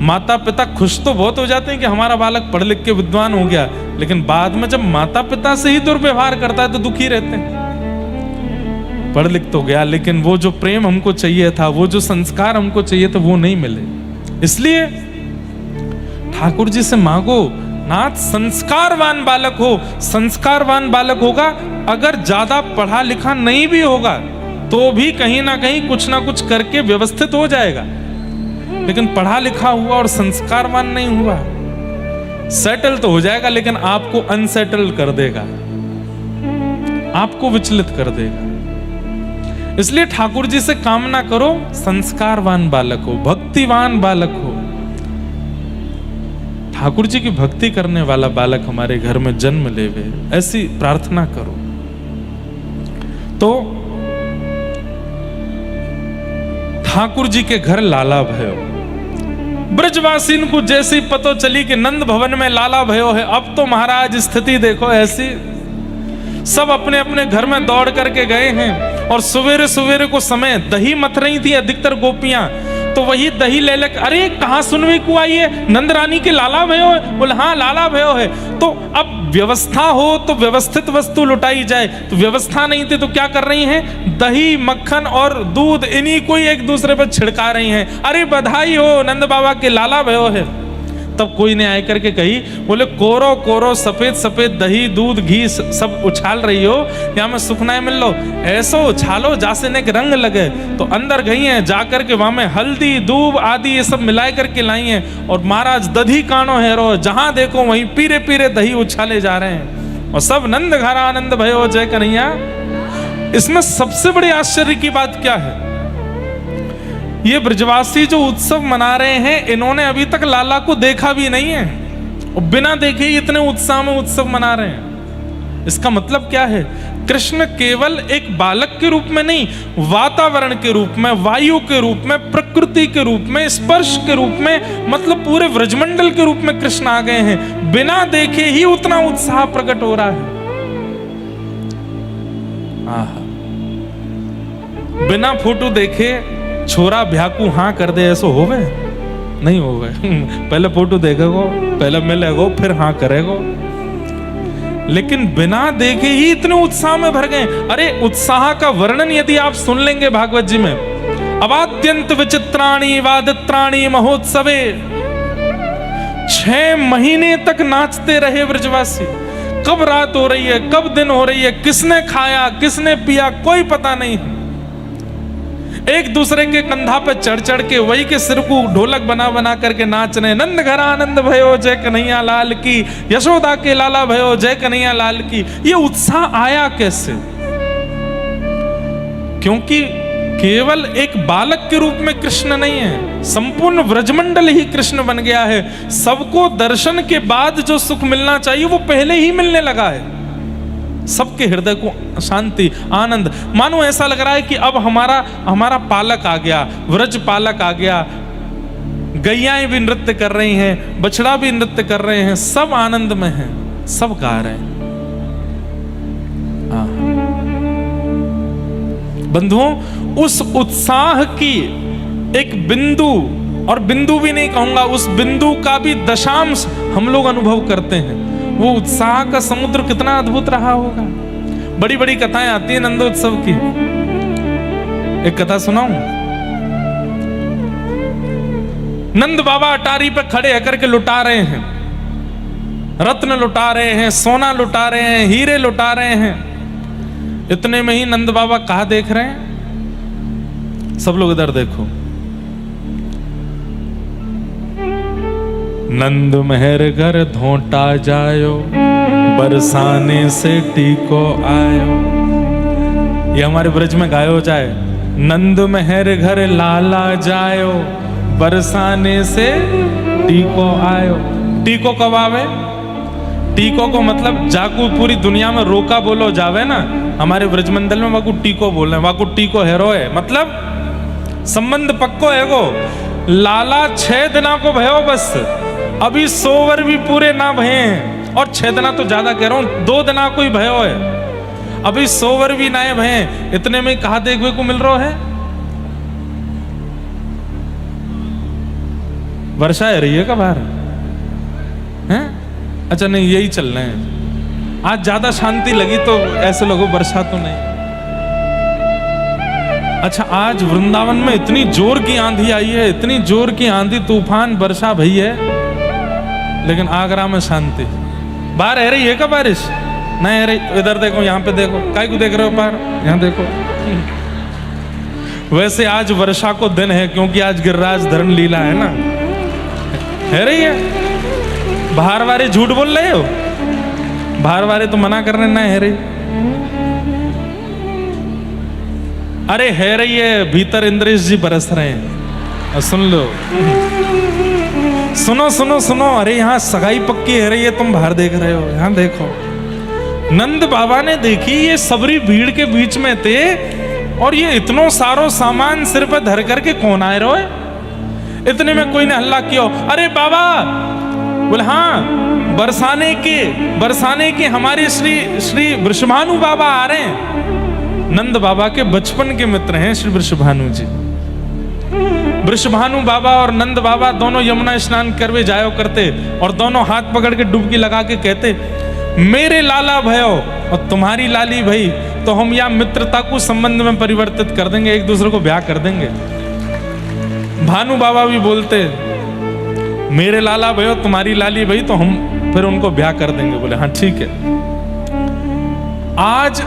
माता पिता खुश तो बहुत हो जाते हैं कि हमारा बालक पढ़ लिख के विद्वान हो गया, लेकिन बाद में जब माता पिता से ही दुर्व्यवहार करता है तो दुखी रहते हैं। पढ़ लिख तो गया, लेकिन वो जो प्रेम हमको चाहिए था, वो जो संस्कार हमको चाहिए था, वो नहीं मिले। इसलिए ठाकुर जी से मांगो, नाथ संस्कारवान बालक हो। संस्कारवान बालक होगा, अगर ज्यादा पढ़ा लिखा नहीं भी होगा तो भी कहीं ना कहीं कुछ ना कुछ करके व्यवस्थित हो जाएगा, लेकिन पढ़ा लिखा हुआ और संस्कारवान नहीं हुआ, सेटल तो हो जाएगा लेकिन आपको अनसेटल कर देगा, आपको विचलित कर देगा। इसलिए ठाकुर जी से कामना करो संस्कारवान बालक हो, भक्तिवान बालक हो, ठाकुर जी की भक्ति करने वाला बालक हमारे घर में जन्म लेवे, ऐसी प्रार्थना करो। तो ठाकुर जी के घर लाला भयो, ब्रजवासीन को जैसी पतो चली कि नंद भवन में लाला भयो है, अब तो महाराज स्थिति देखो ऐसी, सब अपने अपने घर में दौड़ करके गए हैं। और सवेरे सवेरे को समय दही मथ रही थी अधिकतर गोपियां, तो वही दही ले लेकर, अरे कहाँ सुनवी को आई है, नंद रानी के लाला भयो है, बोले हाँ लाला भयो है। तो अब व्यवस्था हो तो व्यवस्थित वस्तु लुटाई जाए, तो व्यवस्था नहीं थी तो क्या कर रही हैं, दही मक्खन और दूध इन्हीं को ही एक दूसरे पर छिड़का रही हैं, अरे बधाई हो नंद बाबा के लाला भयो है। तब कोई ने आए करके कही, बोले कोरो कोरो सफेद सफेद दही दूध घी सब उछाल रही हो, यहाँ में सुखनाए मिल लो, ऐसो उछालो जासे ने रंग लगे। तो अंदर गई हैं, जाकर के वहां में हल्दी दूब आदि ये सब मिलाए करके लाई हैं, और महाराज दधी कानो हेरो, जहां देखो वहीं पीरे पीरे दही उछाले जा रहे हैं, और सब नंद घर आनंद भयो जय कन्हैया। इसमें सबसे बड़ी आश्चर्य की बात क्या है, ये ब्रजवासी जो उत्सव मना रहे हैं, इन्होंने अभी तक लाला को देखा भी नहीं है, और बिना देखे ही इतने उत्साह में उत्सव मना रहे हैं। इसका मतलब क्या है, कृष्ण केवल एक बालक के रूप में नहीं, वातावरण के रूप में, वायु के रूप में, प्रकृति के रूप में, स्पर्श के रूप में, मतलब पूरे व्रजमंडल के रूप में कृष्ण आ गए हैं। बिना देखे ही उतना उत्साह प्रकट हो रहा है। बिना फोटो देखे छोरा भ्याकू हाँ कर दे, ऐसो होवे नहीं होवे। पहले फोटो देखेगो, पहले मिलेगो, फिर हाँ करेगो। लेकिन बिना देखे ही इतने उत्साह में भर गए। अरे उत्साह का वर्णन यदि आप सुन लेंगे भागवत जी में, अवाद्यंत विचित्राणि वादित्राणि महोत्सवे, 6 महीने तक नाचते रहे ब्रजवासी। कब रात हो रही है, कब दिन हो रही है, किसने खाया किसने पिया कोई पता नहीं है। एक दूसरे के कंधा पे चढ़ चढ़ के वही के सिर को ढोलक बना बना करके नाच रहे। नंद घर आनंद भयो जय कन्हैया लाल की, यशोदा के लाला भयो जय कन्हैया लाल की। ये उत्साह आया कैसे? क्योंकि केवल एक बालक के रूप में कृष्ण नहीं है, संपूर्ण व्रजमंडल ही कृष्ण बन गया है। सबको दर्शन के बाद जो सुख मिलना चाहिए वो पहले ही मिलने लगा है। सबके हृदय को शांति आनंद, मानो ऐसा लग रहा है कि अब हमारा पालक आ गया, व्रज पालक आ गया। गैयाएं भी नृत्य कर रही हैं, बछड़ा भी नृत्य कर रहे हैं, सब आनंद में हैं, सब गा रहे हैं। बंधुओं, उस उत्साह की एक बिंदु, और बिंदु भी नहीं कहूंगा, उस बिंदु का भी दशांश हम लोग अनुभव करते हैं। वो उत्साह का समुद्र कितना अद्भुत रहा होगा। बड़ी बड़ी कथाएं आती हैं नंदोत्सव की। एक कथा सुनाऊं? नंद बाबा अटारी पे खड़े होकर के लुटा रहे हैं। रत्न लुटा रहे हैं, सोना लुटा रहे हैं, हीरे लुटा रहे हैं। इतने में ही नंद बाबा कहाँ देख रहे हैं? सब लोग इधर देखो। नंद महर घर धोटा जायो, बरसाने से टीको आयो। ये हमारे ब्रज में गायो जाए, नंद महर घर लाला जायो, बरसाने से टीको आयो। टीको कब आवे? टीको को मतलब जाकू पूरी दुनिया में रोका बोलो जावे ना, हमारे ब्रजमंडल में वाकू टीको बोल रहे हैं। वाकू टीको हेरो है, मतलब संबंध पक्को है गो। लाला 6 दिना को भयो, बस अभी 100 वर भी पूरे ना भये, और 6 दिना तो ज्यादा कह रहा हूं, 2 दिना को ही भयो है, अभी 100 वर भी ना भये। इतने में कहा देखने को मिल रहा है? वर्षा है रही है का बाहर हैं? अच्छा नहीं, यही चल रहे हैं। आज ज्यादा शांति लगी तो ऐसे लोगों वर्षा तो नहीं। अच्छा, आज वृंदावन में इतनी जोर की आंधी आई है, इतनी जोर की आंधी तूफान वर्षा भई है, लेकिन आगरा में शांति। बाहर है रही है क्या बारिश? नहीं है रही। इधर देखो, यहाँ पे देखो, काय को देख रहे हो? बाहर यहाँ देखो। वैसे आज वर्षा को दिन है, क्योंकि आज गिरिराज धरण लीला है ना। है रही है? बाहर वाले झूठ बोल रहे हो, बाहर वाले तो मना कर रहे ना है रही। अरे है रही है, भीतर इंद्रेश जी बरस रहे हैं। सुन लो, सुनो सुनो सुनो। अरे यहाँ सगाई पक्की है रही है, तुम बाहर देख रहे हो, यहाँ देखो। नंद बाबा ने देखी, ये सबरी भीड़ के बीच में थे, और ये इतनो सारो सामान सिर पर धर करके कौन आए रहो है? इतने में कोई ने हल्ला किया, अरे बाबा। बोले हाँ, बरसाने के हमारे श्री वृषभानु बाबा आ रहे हैं। नंद बाबा के बचपन के मित्र हैं श्री वृषभानु जी। वृषभानु बाबा और नंद बाबा दोनों यमुना स्नान करवे जायो करते, और दोनों हाथ पकड़ के डुबकी लगा के कहते, मेरे लाला भयो और तुम्हारी लाली भई, तो हम या मित्रता को संबंध में परिवर्तित कर देंगे, एक दूसरे को ब्याह कर देंगे। भानु बाबा भी बोलते, मेरे लाला भयो तुम्हारी लाली भई, तो हम फिर उनको ब्याह कर देंगे। बोले हाँ ठीक है। आज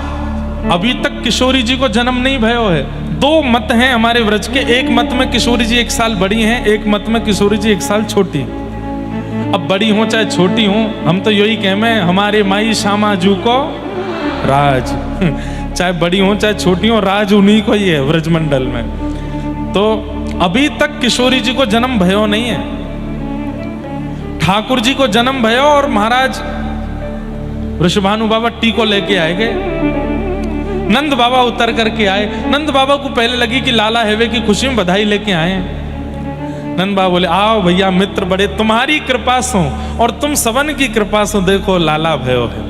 अभी तक किशोरी जी को जन्म नहीं भयो है। 2 मत हैं हमारे व्रज के, एक मत में किशोरी जी 1 साल बड़ी हैं, एक मत में किशोरी जी 1 साल छोटी। अब बड़ी हो चाहे छोटी हो, हम तो यही कहमे, हमारे माई श्यामा जू को राज। चाहे बड़ी हो चाहे छोटी हो, राज उन्हीं को ही है व्रजमंडल में। तो अभी तक किशोरी जी को जन्म भयो नहीं है। ठाकुर जी को जन्म भयो, और महाराज वृषभानु बाबा टीको लेके आए गए। नंद बाबा उतर करके आए। नंद बाबा को पहले लगी कि लाला हेवे की खुशी में बधाई लेके आए। नंद बाबा बोले, आओ भैया, मित्र बड़े, तुम्हारी कृपा सो और तुम सबन की कृपा सो, देखो लाला भयो है।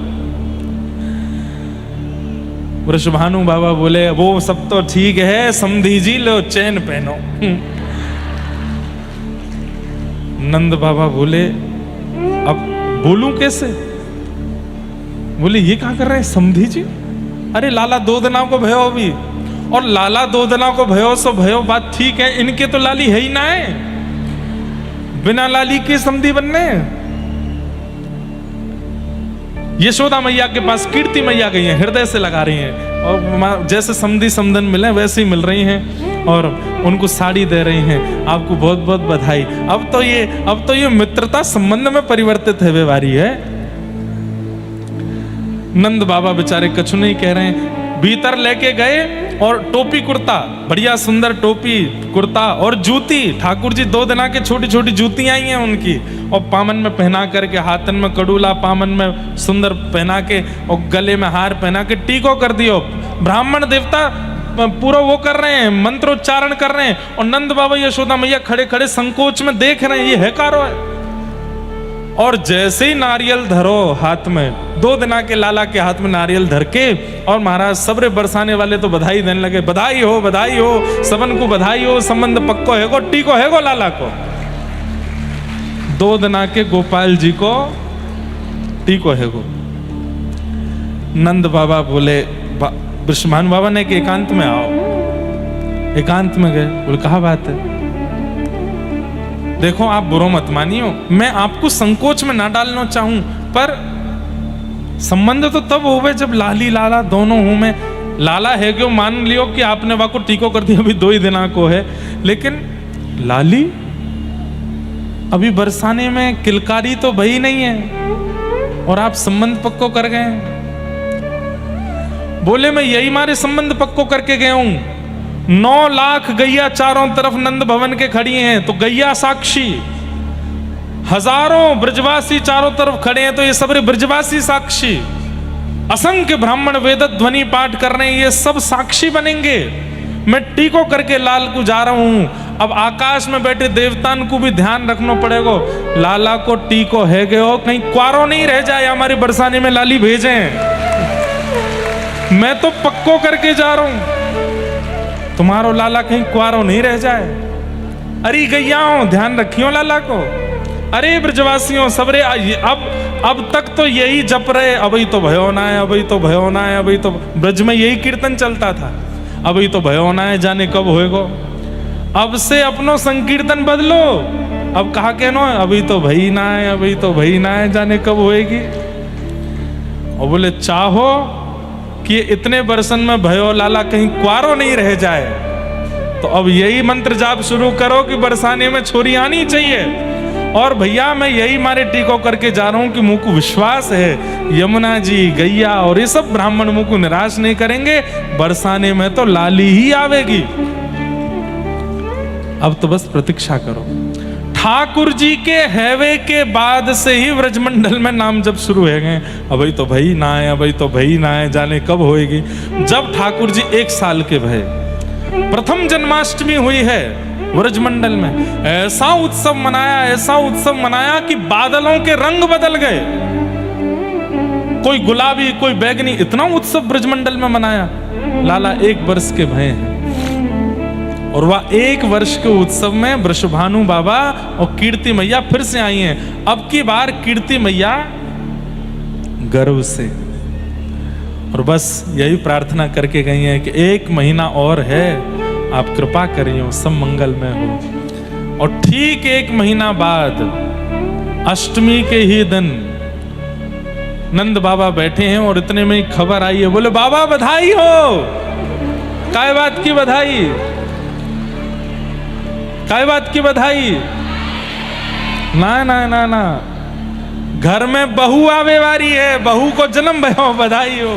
वृषभानु बाबा बोले, वो सब तो ठीक है, समधी जी लो चैन पहनो। नंद बाबा बोले, अब बोलूं कैसे? बोले, ये क्या कर रहे हैं समधी जी? अरे लाला 2 दिनों को भयो अभी, और लाला 2 दिनों को भयो सो भयो, बात ठीक है, इनके तो लाली है ही ना है, बिना लाली के समधी बनने। यशोदा मैया के पास कीर्ति मैया गई हैं, हृदय से लगा रही हैं, और जैसे समधी समधन मिले वैसे ही मिल रही हैं, और उनको साड़ी दे रही हैं। आपको बहुत बहुत बधाई। अब तो ये मित्रता संबंध में परिवर्तित है व्यवहारी है। नंद बाबा बेचारे कछु नहीं कह रहे हैं। भीतर लेके गए, और टोपी कुर्ता, बढ़िया सुंदर टोपी कुर्ता और जूती। ठाकुर जी 2 दिना के छोटी छोटी जूतियां आई हैं उनकी, और पामन में पहना करके, हाथन में कड़ूला, पामन में सुंदर पहना के, और गले में हार पहना के टीको कर दियो। ब्राह्मण देवता पूरा वो कर रहे हैं, मंत्रोच्चारण कर रहे हैं, और नंद बाबा यशोदा मैया खड़े खड़े संकोच में देख रहे हैं, ये है कारो है। और जैसे ही नारियल धरो हाथ में, 2 दिना के लाला के हाथ में नारियल धर के, और महाराज सबरे बरसाने वाले तो बधाई देने लगे, बधाई हो, सबन को बधाई हो, संबंध पक्को है गो, टीको है गो लाला को। 2 दिना के गोपाल जी को टीको है गो। नंद बाबा बोले, वृषभानु बाबा ने कि एकांत में आओ। एकांत में गए। बोले, कहा बात है? देखो आप बुरो मत मानियो, मैं आपको संकोच में ना डालना चाहूं, पर संबंध तो तब होवे जब लाली लाला दोनों हूं मैं। लाला है क्यों, मान लियो कि आपने वाको टीको कर दिया, अभी 2 ही दिना को है, लेकिन लाली अभी बरसाने में किलकारी तो भई नहीं है और आप संबंध पक्को कर गए। बोले मैं यही मारे संबंध पक्को करके गया हूं। 9 लाख गैया चारों तरफ नंद भवन के खड़ी हैं, तो गैया साक्षी। हजारों ब्रजवासी चारों तरफ खड़े हैं, तो ये सब ब्रजवासी साक्षी। असंख्य ब्राह्मण वेद ध्वनि पाठ कर रहे हैं, ये सब साक्षी बनेंगे। मैं टीको करके लाल को जा रहा हूं। अब आकाश में बैठे देवतान को भी ध्यान रखना पड़ेगा, लाला को टीको है गए हो, कहीं क्वारो नहीं रह जाए, हमारी बरसाने में लाली भेजे। मैं तो पक्को करके जा रहा हूं, तुम्हारो लाला कहीं क्वारो नहीं रह जाए। अरे गैयाओं ध्यान रखियो लाला को। अरे ब्रजवासियों सबरे अब तक तो यही जप रहे, अभी तो भयो ना है, अभी तो भयो ना है, अभी तो ब्रज में यही कीर्तन चलता था, अभी तो भयो ना है, जाने कब होएगो। अब से अपनो संकीर्तन बदलो, अब कहा कहनो अभी तो भई ना है, अभी तो भई ना है, जाने कब होएगी। और बोले चाहो कि इतने बरसन में भयो लाला कहीं क्वारो नहीं रह जाए, तो अब यही मंत्र जाप शुरू करो कि बरसाने में छोरी आनी चाहिए। और भैया मैं यही मारे टीको करके जा रहा हूं कि मुंह को विश्वास है, यमुना जी गैया और ये सब ब्राह्मण मुंह को निराश नहीं करेंगे, बरसाने में तो लाली ही आवेगी। अब तो बस प्रतीक्षा करो। ठाकुर जी के हैवे के बाद से ही व्रजमंडल में नाम जब शुरू हो गए, अभी तो भई ना है, अभी तो भई ना है, जाने कब होएगी। जब ठाकुर जी 1 साल के भय, प्रथम जन्माष्टमी हुई है व्रजमंडल में, ऐसा उत्सव मनाया, ऐसा उत्सव मनाया कि बादलों के रंग बदल गए, कोई गुलाबी कोई बैगनी, इतना उत्सव ब्रजमंडल में मनाया। लाला 1 वर्ष के भय हैं और वह 1 वर्ष के उत्सव में वृषभानु बाबा और कीर्ति मैया फिर से आई हैं। अब की बार कीर्ति मैया गर्व से, और बस यही प्रार्थना करके गई हैं कि 1 महीना और है, आप कृपा करियो सब मंगल में हो। और ठीक 1 महीना बाद अष्टमी के ही दिन नंद बाबा बैठे हैं और इतने में ही खबर आई है, बोले बाबा बधाई हो। काय बात की बधाई, काय बात की बधाई? ना ना ना ना, घर में बहू आवे वारी है, बहू को जन्म भयो, बधाई हो।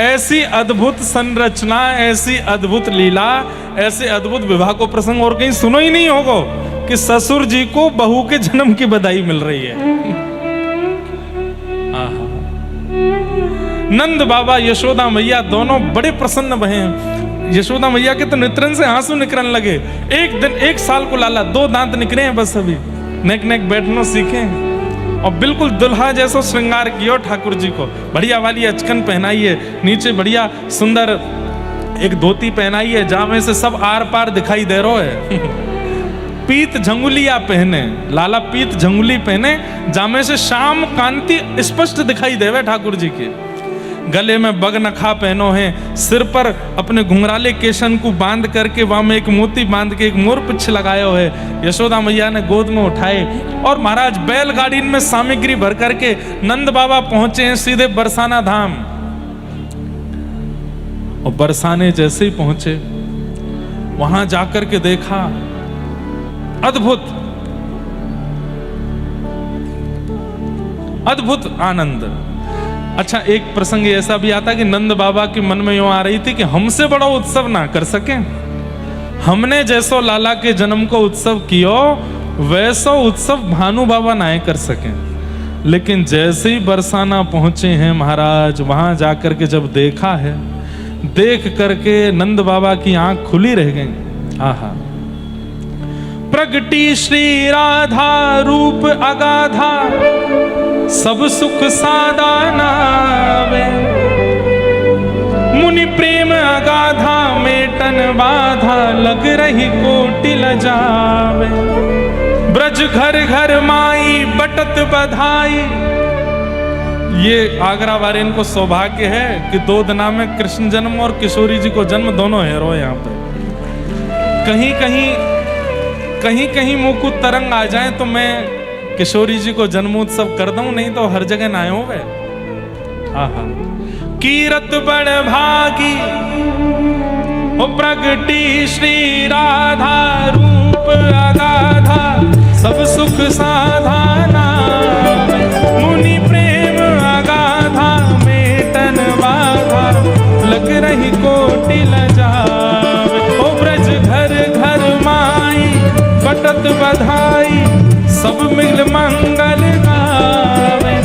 ऐसी अद्भुत संरचना, ऐसी अद्भुत लीला, ऐसे अद्भुत विवाह को प्रसंग और कहीं सुनो ही नहीं होगा कि ससुर जी को बहू के जन्म की बधाई मिल रही है। नंद बाबा यशोदा मैया दोनों बड़े प्रसन्न भये। यशोदा मैया के तो नेत्रन से आंसू निकलने लगे। 1 साल को लाला 2 दांत निकले हैं बस, अभी नेक नेक बैठना सीखे और बिल्कुल दुल्हा जैसा श्रृंगार किया ठाकुर जी को। बढ़िया वाली अचकन पहनाई है, नीचे बढ़िया सुंदर एक धोती पहनाई है, जहां में से सब आर पार दिखाई दे रहा है। पीत झंगुलिया पहने, लाला पीत झंगुली पहने, जहां में से शाम कांति स्पष्ट दिखाई देवे ठाकुर जी के। गले में बगनखा पहनो है, सिर पर अपने घुंघराले केशन को बांध करके वहां में एक मोती बांध के एक मोर पिछ लगाया है। यशोदा मैया ने गोद में उठाए और महाराज बैलगाड़ी में सामग्री भर करके नंद बाबा पहुंचे हैं सीधे बरसाना धाम। और बरसाने जैसे ही पहुंचे, वहां जाकर के देखा अद्भुत अद्भुत आनंद। अच्छा, एक प्रसंग ऐसा भी आता कि नंद बाबा के मन में यूं आ रही थी कि हमसे बड़ा उत्सव ना कर सके, हमने जैसो लाला के जन्म को उत्सव कियो वैसो उत्सव भानु बाबा ना कर सके। लेकिन जैसे ही बरसाना पहुंचे हैं महाराज, वहां जाकर के जब देखा है, देख करके नंद बाबा की आंख खुली रह गई। आहा, प्रगटी श्री राधा रूप अगाधा, सब सुख सादा नावे, मुनि प्रेम अगाधा मेटन बाधा, लग रही कोटि लजावे, ब्रज घर घर माई बटत बधाई। ये आगरा वाले इनको सौभाग्य है कि 2 दिना में कृष्ण जन्म और किशोरी जी को जन्म दोनों है रो यहाँ पे। कहीं कहीं मुंह को तरंग आ जाए तो मैं किशोरी जी को जन्मोत्सव कर दूं, नहीं तो हर जगह ना हो वे। आहा, कीरत बड़ भागी ओ प्रगटी श्री राधा, रूप अगाधा सब सुख साधाना, मुनि प्रेम अगाधा मेटन बाधा, लग रही कोटि लजावे। ओ ब्रज घर घर माई बटत बधाई, सब मिल मंगल गावे।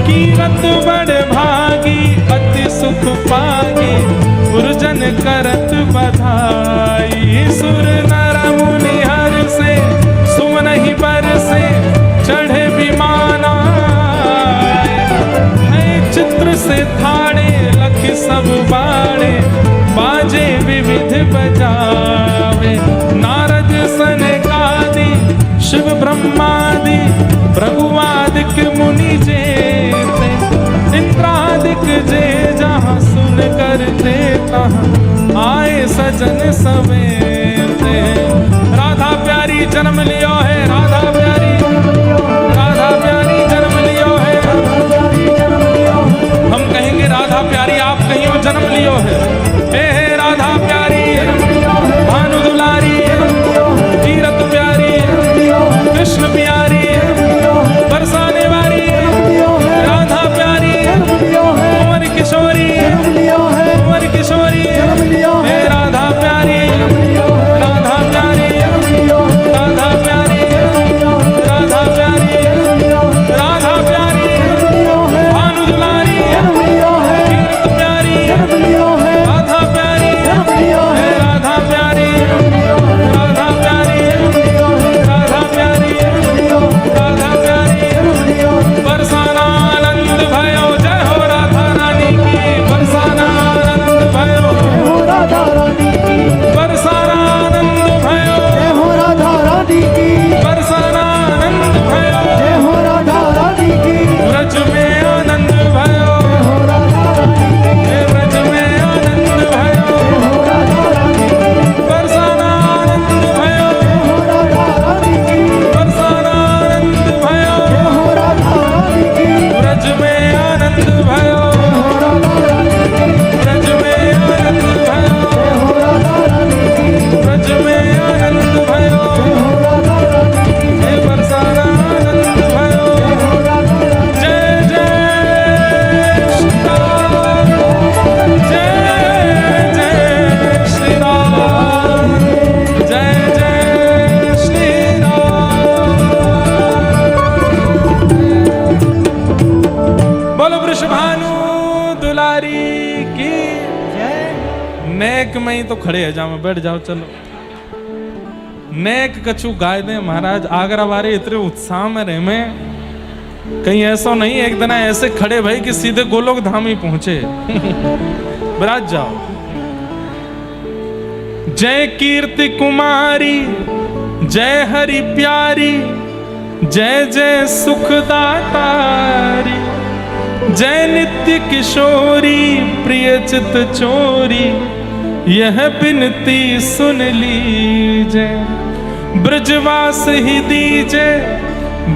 कीरत बड़ भागी अति सुख पागी, पुरजन करत बधाई। सुर नर मुनि हर से सुमन ही बरसे, चढ़े विमाना है चित्र से थाड़े, लख सब बाड़े बाजे विविध बजावे। नारद सनकादि शिव ब्रह्मादि, भृगुआदिक मुनि जेते, इंद्रादिक जे जहाँ सुन करते तहाँ आए सजन सवेते। राधा प्यारी जन्म लियो है, राधा प्यारी, राधा प्यारी जन्म लियो है। हम कहेंगे राधा प्यारी, आप कहियो जन्म लियो है। हे राधा प्यारी, भानु दुलारी, कीरत प्यारी, कृष्ण प्यारी, बरसाने वाली राधा प्यारी, कुंवर किशोरी, कुंवर किशोरी, हे राधा प्यारी, राधा प्यारी, राधा प्यारी, राधा प्यारी, राधा प्यारी, भानु दुलारी, कीरत प्यारी, राधा प्यारी, हे राधा प्यारी, राधा प्यारी, राधा प्यारी, राधा प्यारी, बरसाना आनंद भयो, जय हो राधा रानी की। बरसाना आनंद भयो, राधा रानी की, बरसाना आनंद भयो, जय हो राधा रानी की, बरसाना आनंद भयो, जय हो राधा रानी की, ब्रज में आनंद भयो, जय हो राधा रानी की, हे ब्रज में आनंद भयो, जय हो राधा रानी की, बरसाना आनंद भयो, जय हो राधा रानी की, बरसाना आनंद भयो, जय हो राधा रानी की, ब्रज में आनंद भयो, जय हो राधा रानी की, ब्रज में आनंद भयो, जय हो राधा रानी की, ब्रज में आनंद भयो, जय हो राधा रानी की, हे बरसाना आनंद भयो। जय हो राधा रानी की। जय जय श्री राम, जय जय श्री राम, जय जय श्री राम। बोलो वृषभानु दुलारी की। नेक में ही तो खड़े है, जाओ बैठ जाओ, चलो नेक कछु गाय दे महाराज। आगरा वाले इतने उत्साह में रहे में, कहीं ऐसा नहीं एक दिन ऐसे खड़े भाई कि सीधे गोलोक धाम ही पहुंचे। बरात जाओ। जय कीर्ति कुमारी, जय हरि प्यारी, जय जय सुखदातारी, जय नित्य किशोरी, प्रिय चित चोरी, यह बिनती सुन लीजे। ब्रजवास ही दीजे,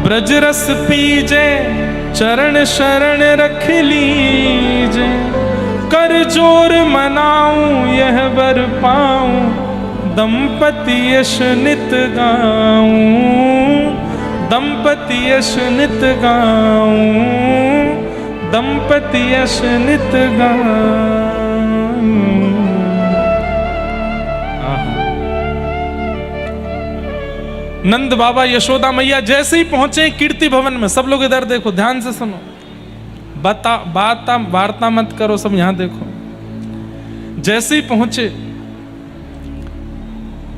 ब्रज रस पीजे, चरण शरण रख लीजे। कर जोर मनाऊं यह वर पाऊं, दंपति यश नित गाऊं, दंपति यश नित गाऊं, दंपति यश नित गाऊं। नंद बाबा यशोदा मैया जैसे ही पहुंचे कीर्ति भवन में, सब लोग इधर देखो, ध्यान से सुनो, वार्ता मत करो, सब यहां देखो। जैसे ही पहुंचे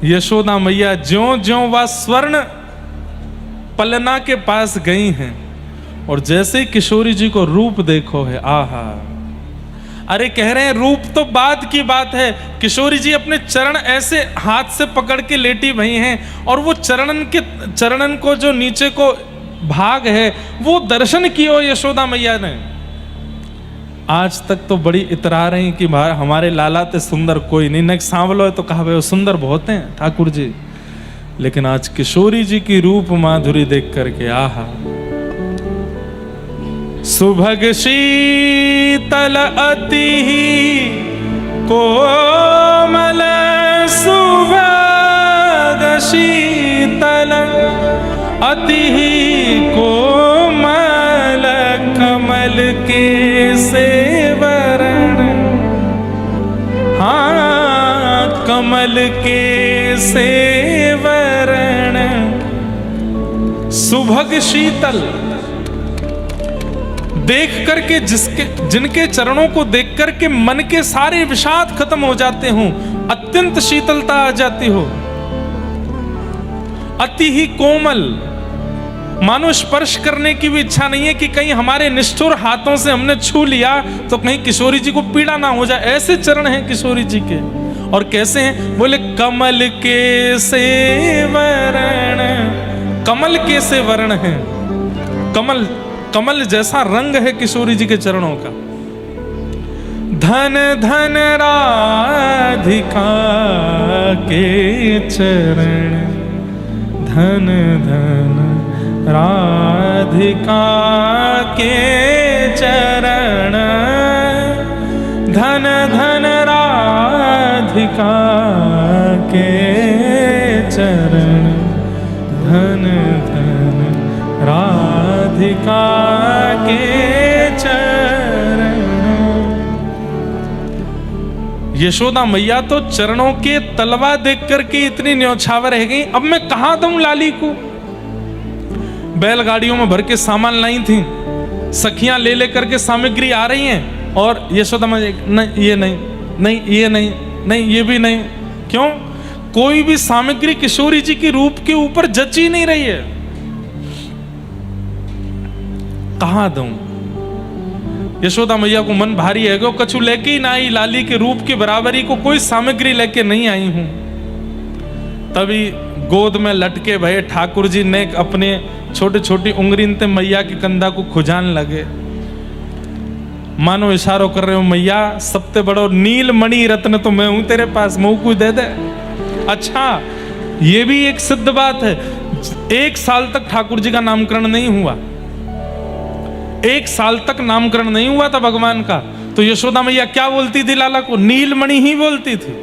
यशोदा मैया, ज्यों ज्यों वह स्वर्ण पलना के पास गई हैं, और जैसे ही किशोरी जी को रूप देखो है, आहा। अरे कह रहे हैं रूप तो बाद की बात है, किशोरी जी अपने चरण ऐसे हाथ से पकड़ के लेटी हुई हैं, और वो चरणन को जो नीचे को भाग है वो दर्शन कियो यशोदा मैया ने। आज तक तो बड़ी इतरा रही कि हमारे लाला ते सुंदर कोई नहीं, न सांवलो है तो कहा भाई सुंदर बहुत हैं ठाकुर जी, लेकिन आज किशोरी जी की रूप माधुरी देख करके आहा। सुभग शीतल अति कोमल, सुभग शीतल अति कोमल, कमल के सेवरण, हाँ कमल के सेवरण, सुभग शीतल। देख करके जिनके चरणों को देख करके मन के सारे विषाद खत्म हो जाते हो, अत्यंत शीतलता आ जाती हो। अति ही कोमल, मानो स्पर्श करने की भी इच्छा नहीं है कि कहीं हमारे निष्ठुर हाथों से हमने छू लिया तो कहीं किशोरी जी को पीड़ा ना हो जाए। ऐसे चरण हैं किशोरी जी के। और कैसे हैं? बोले कमल के सेवरण, कमल के सेवरण है। कमल, कमल जैसा रंग है किशोरी जी के चरणों का। धन धन राधिका के चरण, धन धन राधिका के चरण, धन धन राधिका के चरण, धन धन राधिका के चरण। यशोदा मैया तो चरणों के तलवा देख करके इतनी न्यौछावर रह गई, अब मैं कहां दूं लाली को। बैलगाड़ियों में भर के सामान लाई थी, सखियां ले लेकर के सामग्री आ रही हैं और यशोदा मैया नहीं, ये नहीं, नहीं ये नहीं, नहीं ये भी नहीं। क्यों? कोई भी सामग्री किशोरी जी की रूप के ऊपर जची नहीं रही है। कहां दूं? यशोदा मैया को मन भारी है कि कछु लेके ही ना आई, लाली के रूप की बराबरी को कोई सामग्री लेके नहीं आई हूं। तभी गोद में लटके भये ठाकुर जी ने अपने छोटी छोटी उंगली ते मैया के कंधा को खुजान लगे, मानो इशारों कर रहे हो मैया सबसे बड़ो नीलमणि रत्न तो मैं हूं तेरे पास, मुंह को दे दे। अच्छा ये भी एक सिद्ध बात है, 1 साल तक ठाकुर जी का नामकरण नहीं हुआ, 1 साल तक नामकरण नहीं हुआ था भगवान का। तो यशोदा मैया क्या बोलती थी लाला को? नीलमणि ही बोलती थी।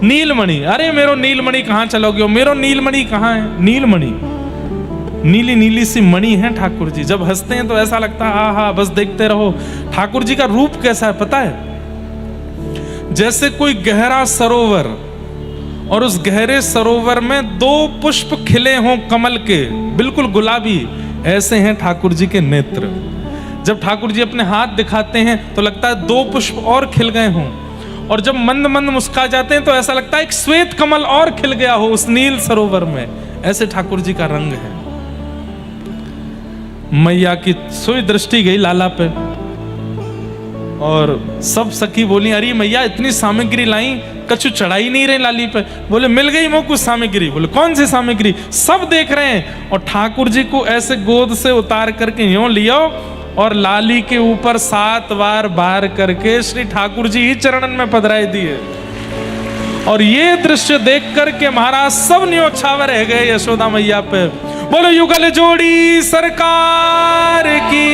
नीलमणि, अरे मेरो नीलमणि कहां चलोगे हो, मेरो नीलमणि कहां है? नीलमणि, नीली नीली सी मणि है ठाकुर जी। जब हंसते हैं तो ऐसा लगता है आहा बस देखते रहो। ठाकुर जी का रूप कैसा है पता है? जैसे कोई गहरा सरोवर और उस गहरे सरोवर में 2 पुष्प खिले हों कमल के, बिल्कुल गुलाबी, ऐसे हैं ठाकुर जी के नेत्र। जब ठाकुर जी अपने हाथ दिखाते हैं तो लगता है 2 पुष्प और खिल गए हों, और जब मंद मंद मुस्कुरा जाते हैं तो ऐसा लगता है एक श्वेत कमल और खिल गया हो उस नील सरोवर में। ऐसे ठाकुर जी का रंग है। मैया की सोई दृष्टि गई लाला पे और सब सखी बोली अरे मैया इतनी सामग्री लाई, कछु चढ़ाई नहीं रहे लाली पे। बोले मिल गई मोह कुछ सामग्री। बोले कौन सी सामग्री? सब देख रहे हैं। और ठाकुर जी को ऐसे गोद से उतार करके यूं लियो और लाली के ऊपर 7 बार बार करके श्री ठाकुर जी ही चरणन में पधराई दिए। और ये दृश्य देख करके महाराज सब न्योछावर रह गए यशोदा मैया पे। बोलो युगल जोड़ी सरकार की।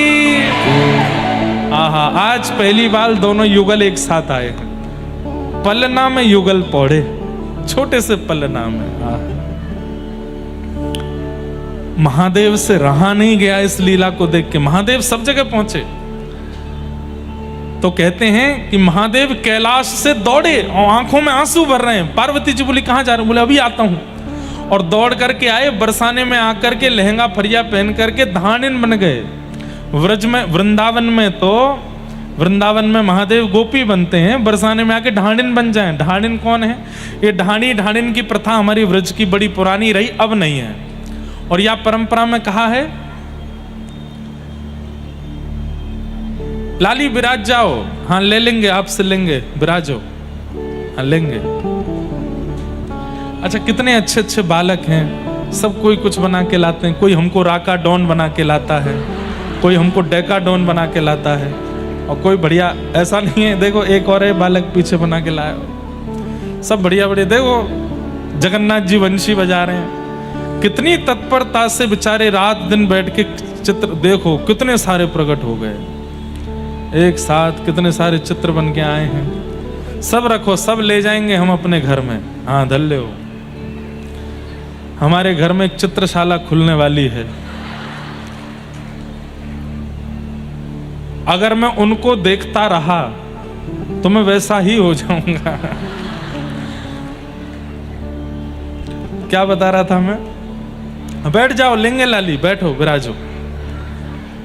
आहा, आज पहली बार दोनों युगल एक साथ आए। पलना में युगल पौड़े, छोटे से पलना में। महादेव से रहा नहीं गया इस लीला को देख के। महादेव सब जगह पहुंचे। तो कहते हैं कि महादेव कैलाश से दौड़े और आंखों में आंसू भर रहे हैं। पार्वती जी बोली कहां जा रहे हो? बोले अभी आता हूं। और दौड़ करके आए, बरसाने में आकर के लहंगा फरिया पहन करके धानिन बन गए। व्रज में, वृंदावन में तो वृंदावन में महादेव गोपी बनते हैं, बरसाने में आके ढांडिन बन जाएं। ढांडिन कौन है? ये ढांडिन की प्रथा हमारी व्रज की बड़ी पुरानी रही, अब नहीं है। और यह परंपरा में कहा है लाली विराज जाओ। हाँ ले लेंगे, आपसे लेंगे, विराजो। हाँ लेंगे। अच्छा कितने अच्छे अच्छे बालक हैं, सब कोई कुछ बना के लाते हैं। कोई हमको राका डॉन बना के लाता है, कोई हमको डेका डॉन बना के लाता है, और कोई बढ़िया ऐसा नहीं है। देखो एक और है बालक पीछे बना के लाया, सब बढ़िया बढ़िया। देखो जगन्नाथ जी वंशी बजा रहे हैं, कितनी तत्परता से बेचारे रात दिन बैठ के चित्र देखो कितने सारे प्रकट हो गए, एक साथ कितने सारे चित्र बन के आए हैं। सब रखो, सब ले जाएंगे हम अपने घर में। हाँ धल्ले हो, हमारे घर में एक चित्रशाला खुलने वाली है। अगर मैं उनको देखता रहा तो मैं वैसा ही हो जाऊंगा। क्या बता रहा था मैं? बैठ जाओ लिंगे लाली, बैठो विराजो,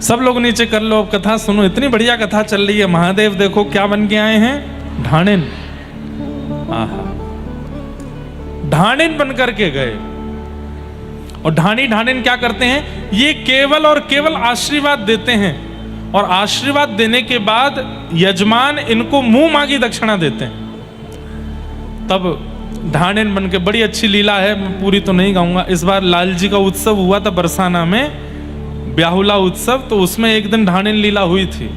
सब लोग नीचे कर लो, अब कथा सुनो। इतनी बढ़िया कथा चल रही है। महादेव देखो क्या बन के आए हैं, ढाणिन। आहा, ढाणिन बन करके गए। और ढाणिन क्या करते हैं? ये केवल और केवल आशीर्वाद देते हैं, और आशीर्वाद देने के बाद यजमान इनको मुंह मांगी दक्षिणा देते हैं। तब ढाणिन बन के, बड़ी अच्छी लीला है, मैं पूरी तो नहीं गाऊंगा। इस बार लाल जी का उत्सव हुआ था बरसाना में, ब्याहुला उत्सव, तो उसमें एक दिन ढाणिन लीला हुई थी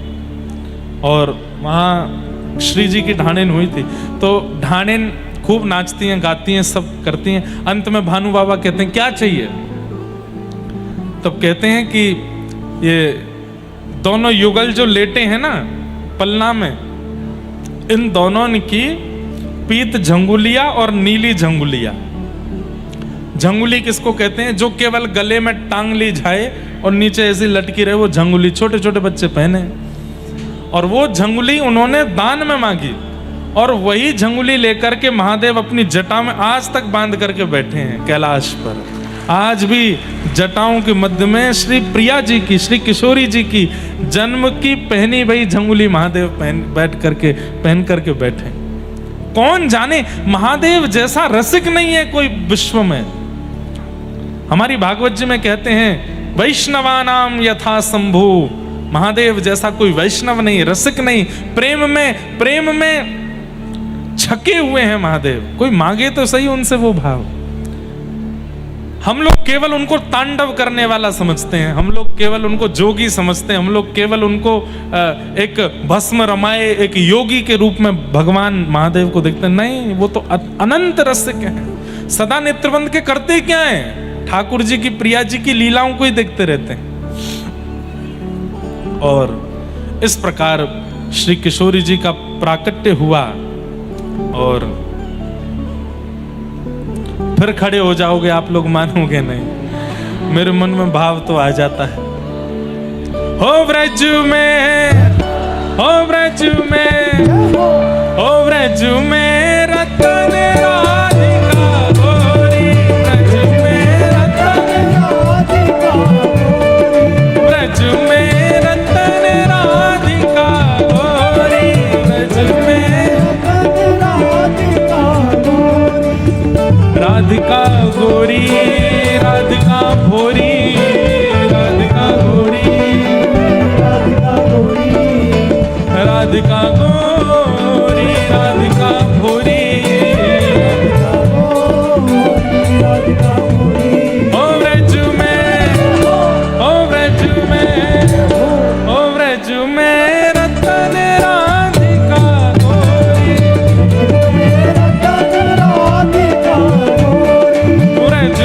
और वहाँ श्री जी की ढाणिन हुई थी। तो ढाणिन खूब नाचती हैं, गाती हैं, सब करती हैं। अंत में भानु बाबा कहते हैं क्या चाहिए? तब कहते हैं कि ये दोनों युगल जो लेटे हैं ना पलना में, इन दोनों की पीत झंगुलिया और नीली झंगुलिया। झंगुली किसको कहते हैं? जो केवल गले में टांग ली जाए और नीचे ऐसी लटकी रहे, वो झंगुली छोटे छोटे बच्चे पहने। और वो झंगुली उन्होंने दान में मांगी, और वही झंगुली लेकर के महादेव अपनी जटा में आज तक बांध करके बैठे हैं कैलाश पर। आज भी जटाओं के मध्य में श्री प्रिया जी की, श्री किशोरी जी की जन्म की पहनी वही झंगुली महादेव पहन करके बैठे। कौन जाने, महादेव जैसा रसिक नहीं है कोई विश्व में। हमारी भागवत जी में कहते हैं वैष्णवानाम यथा शंभु, महादेव जैसा कोई वैष्णव नहीं, रसिक नहीं, प्रेम में छके हुए हैं महादेव। कोई मांगे तो सही उनसे वो भाव। हम लोग केवल उनको तांडव करने वाला समझते हैं, हम लोग केवल उनको जोगी समझते हैं, हम लोग केवल उनको एक भस्म रमाए एक योगी के रूप में भगवान महादेव को देखते हैं। नहीं, वो तो अनंत रसिक हैं। सदा नेत्रबंद के करते क्या हैं? ठाकुर जी की, प्रिया जी की लीलाओं को ही देखते रहते हैं। और इस प्रकार श्री किशोरी जी का प्राकट्य हुआ, और फिर खड़े हो जाओगे आप लोग, मानोगे नहीं, मेरे मन में भाव तो आ जाता है। हो ब्रज में, हो ब्रज में, हो ब्रज में रतन राधिका गोरी, ब्रज में रतन राधिका गोरी, ब्रज में रतन राधिका गोरी, ब्रज में राधिका गोरी, राधिका भोरी, राधिका गोरी, राधिका गोरी, राधिका गोरी, राधिका भोरी, राधिका गोरी। ओ ब्रज में, ओ ब्रज में, ओ ब्रज में रतन राधिका गोरी, रतन राधिका गोरी, ब्रज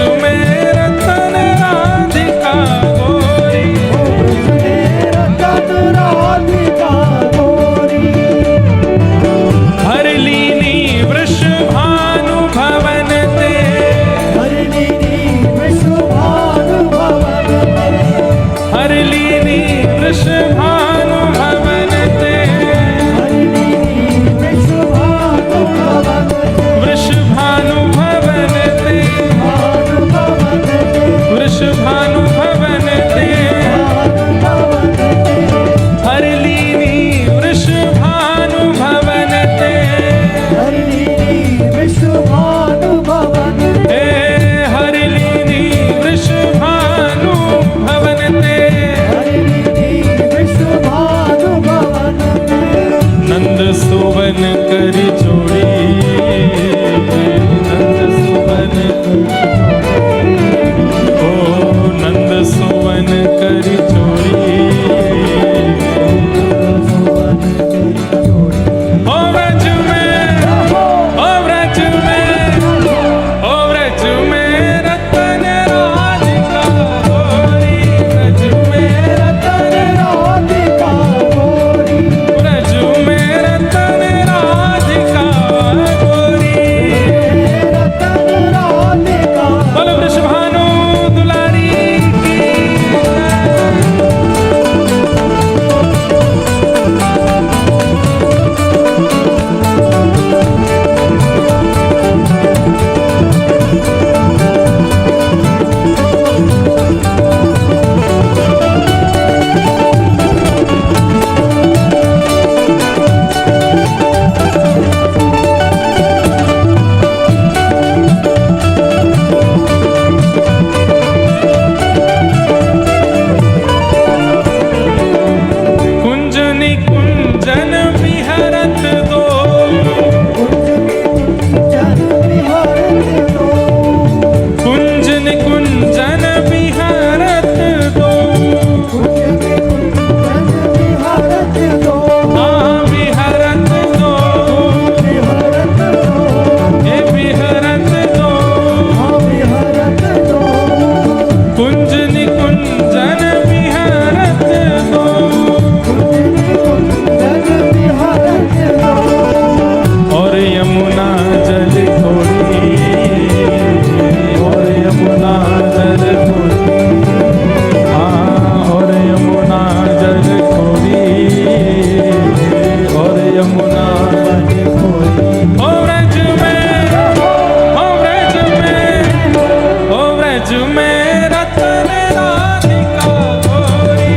व्रज में रतन राधिका गोरी,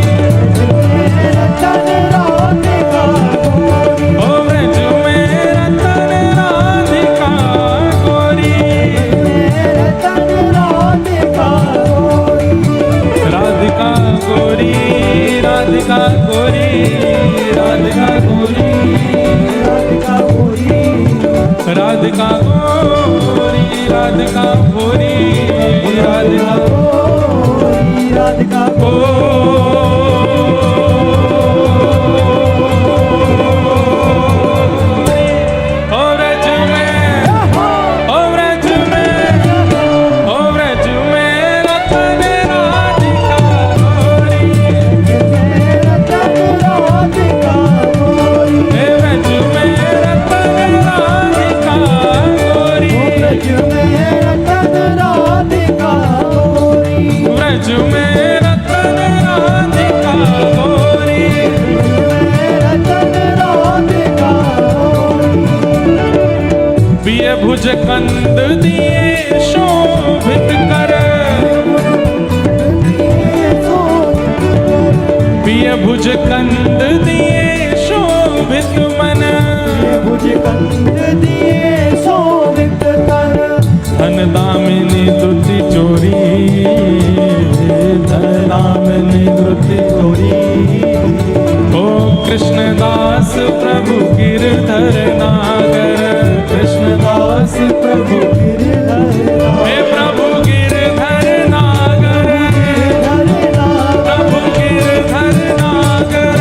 रतन राधिका गोरी, ओ व्रज में रतन राधिका गोरी, रतन राधिका गोरी, राधिका गोरी, राधिका गोरी, राधिका गोरी, राधिका गोरी, राधिका गोरी, राधिका गोरी, राधिका गोरी, राधिका ओ व्रज में, ओ व्रज में, ओ व्रज में रतन राधिका गोरी, रतन राधिका गोरी, हे व्रज में रतन राधिका गोरी, व्रज में रतन राधिका गोरी, व्रज में रतन राधिका गोरी, रतन राधिका गोरी, पिय भुज कंद दिए शोभित कर, पिय भुज कंद दिए शोभित मन, भुज कंद दिए शोभित कर, धन दामिनी दुति चोरी, धन दामिनी दुति चोरी, ओ कृष्णदास प्रभु गिरधर नागर, कृष्णदास प्रभु, हे प्रभु गिरधर नागर, प्रभु गिरधर नागर,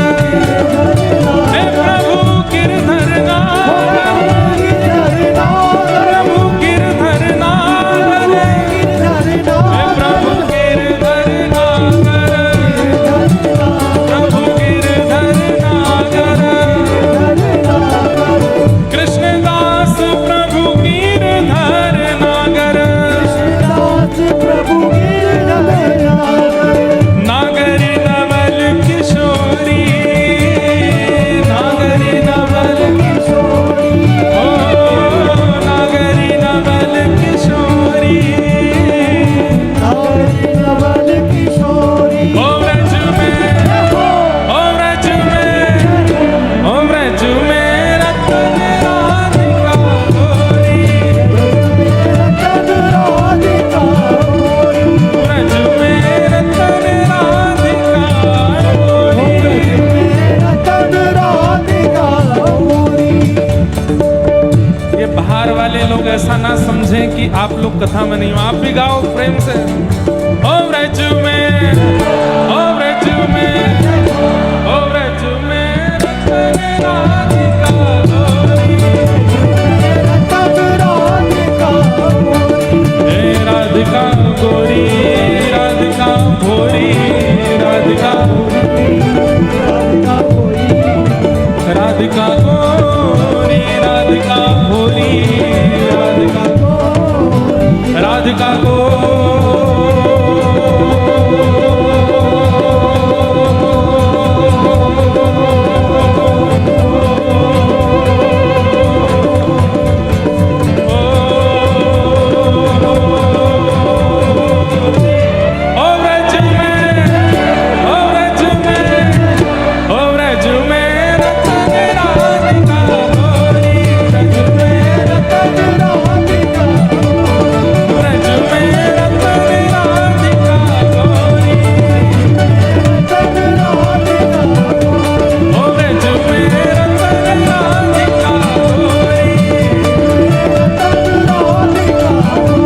हे प्रभु गिरधर नागर, प्रभु गिरधर नागर, हे प्रभु गिरधर नागर, प्रभु गिरधर नागर, कृष्णदास प्रभु गिरधर नागर, नागरी नवल किशोरी, नागरी नवल, ओ नागरी नवल किशोरी, ओ व्रज में, ओ व्रज में, ओ व्रज में रतन राधिका गोरी, व्रज में रतन राधिका गोरी। ये बाहर वाले लोग ऐसा ना समझें कि आप लोग कथा में नहीं हो, आप भी गाओ प्रेम से, ओ व्रज में, ओ व्रज में, ओ व्रज में रतन राधिका गोरी, हे राधिका गोरी, राधिका भोरी, राधिका, राधिका गोरी, राधिका भोरी, राधिका, राधिका ओ व्रज में, ओ व्रज में, ओ व्रज में रतन राधिका गोरी, व्रज में रतन राधिका, व्रज में रतन राधिका गोरी, ओ व्रज में रतन राधिका गोरी,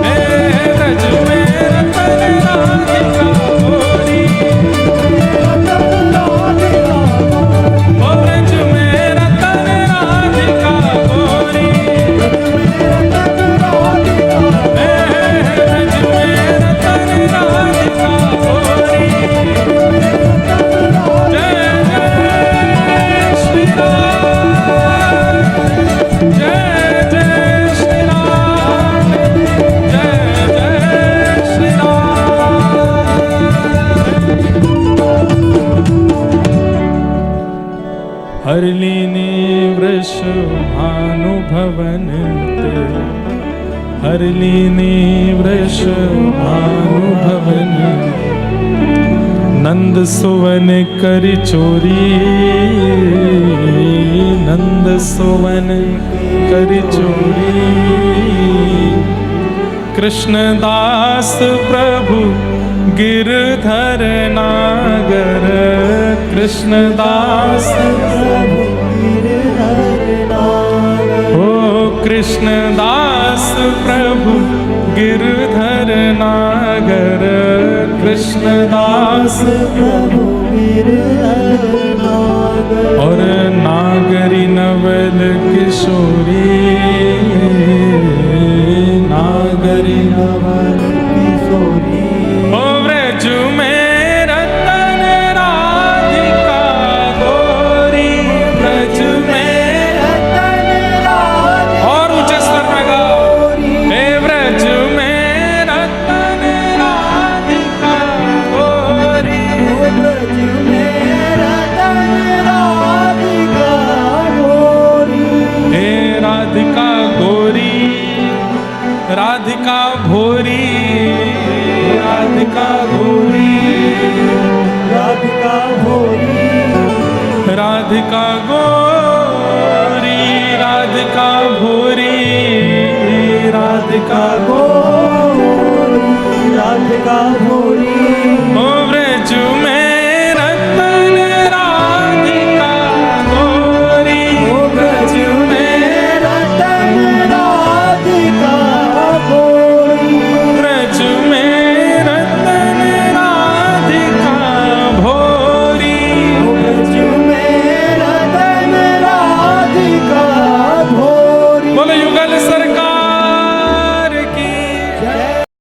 हे व्रज में रतन राधिका गोरी, ओ व्रज में रतन राधिका गोरी, हे व्रज में रतन राधिका गोरी। जय जय श्री राम, जय जय श्री राम, जय जय श्री राम। हरलीनी वृष भानुभवन, हरलीनी वृष भानुभवन, नंद सुवन करि चोरी, नंद सुवन करि चोरी। कृष्णदास प्रभु गिरधर नागर, कृष्णदास प्रभु गिरधर नागर। ओ कृष्णदास प्रभु गिरधर नागर, कृष्णदास प्रभु गिरधर नागर। और नागरी नवल किशोरी, नागरी नवल किशोरी। ओ व्रज में रतन राधिका गोरी, व्रज में रतन राधिका और ऊंचे स्वर में गाओ। हे व्रज में रतन राधिका गोरी, ब्रज में रतन राधिका गोरी। हे राधिका गोरी, राधिका भोरी, राधिका गोरी, राधिका भोरी। राधिका गोरी, राधिका भोरी, राधिका गोरी, राधिका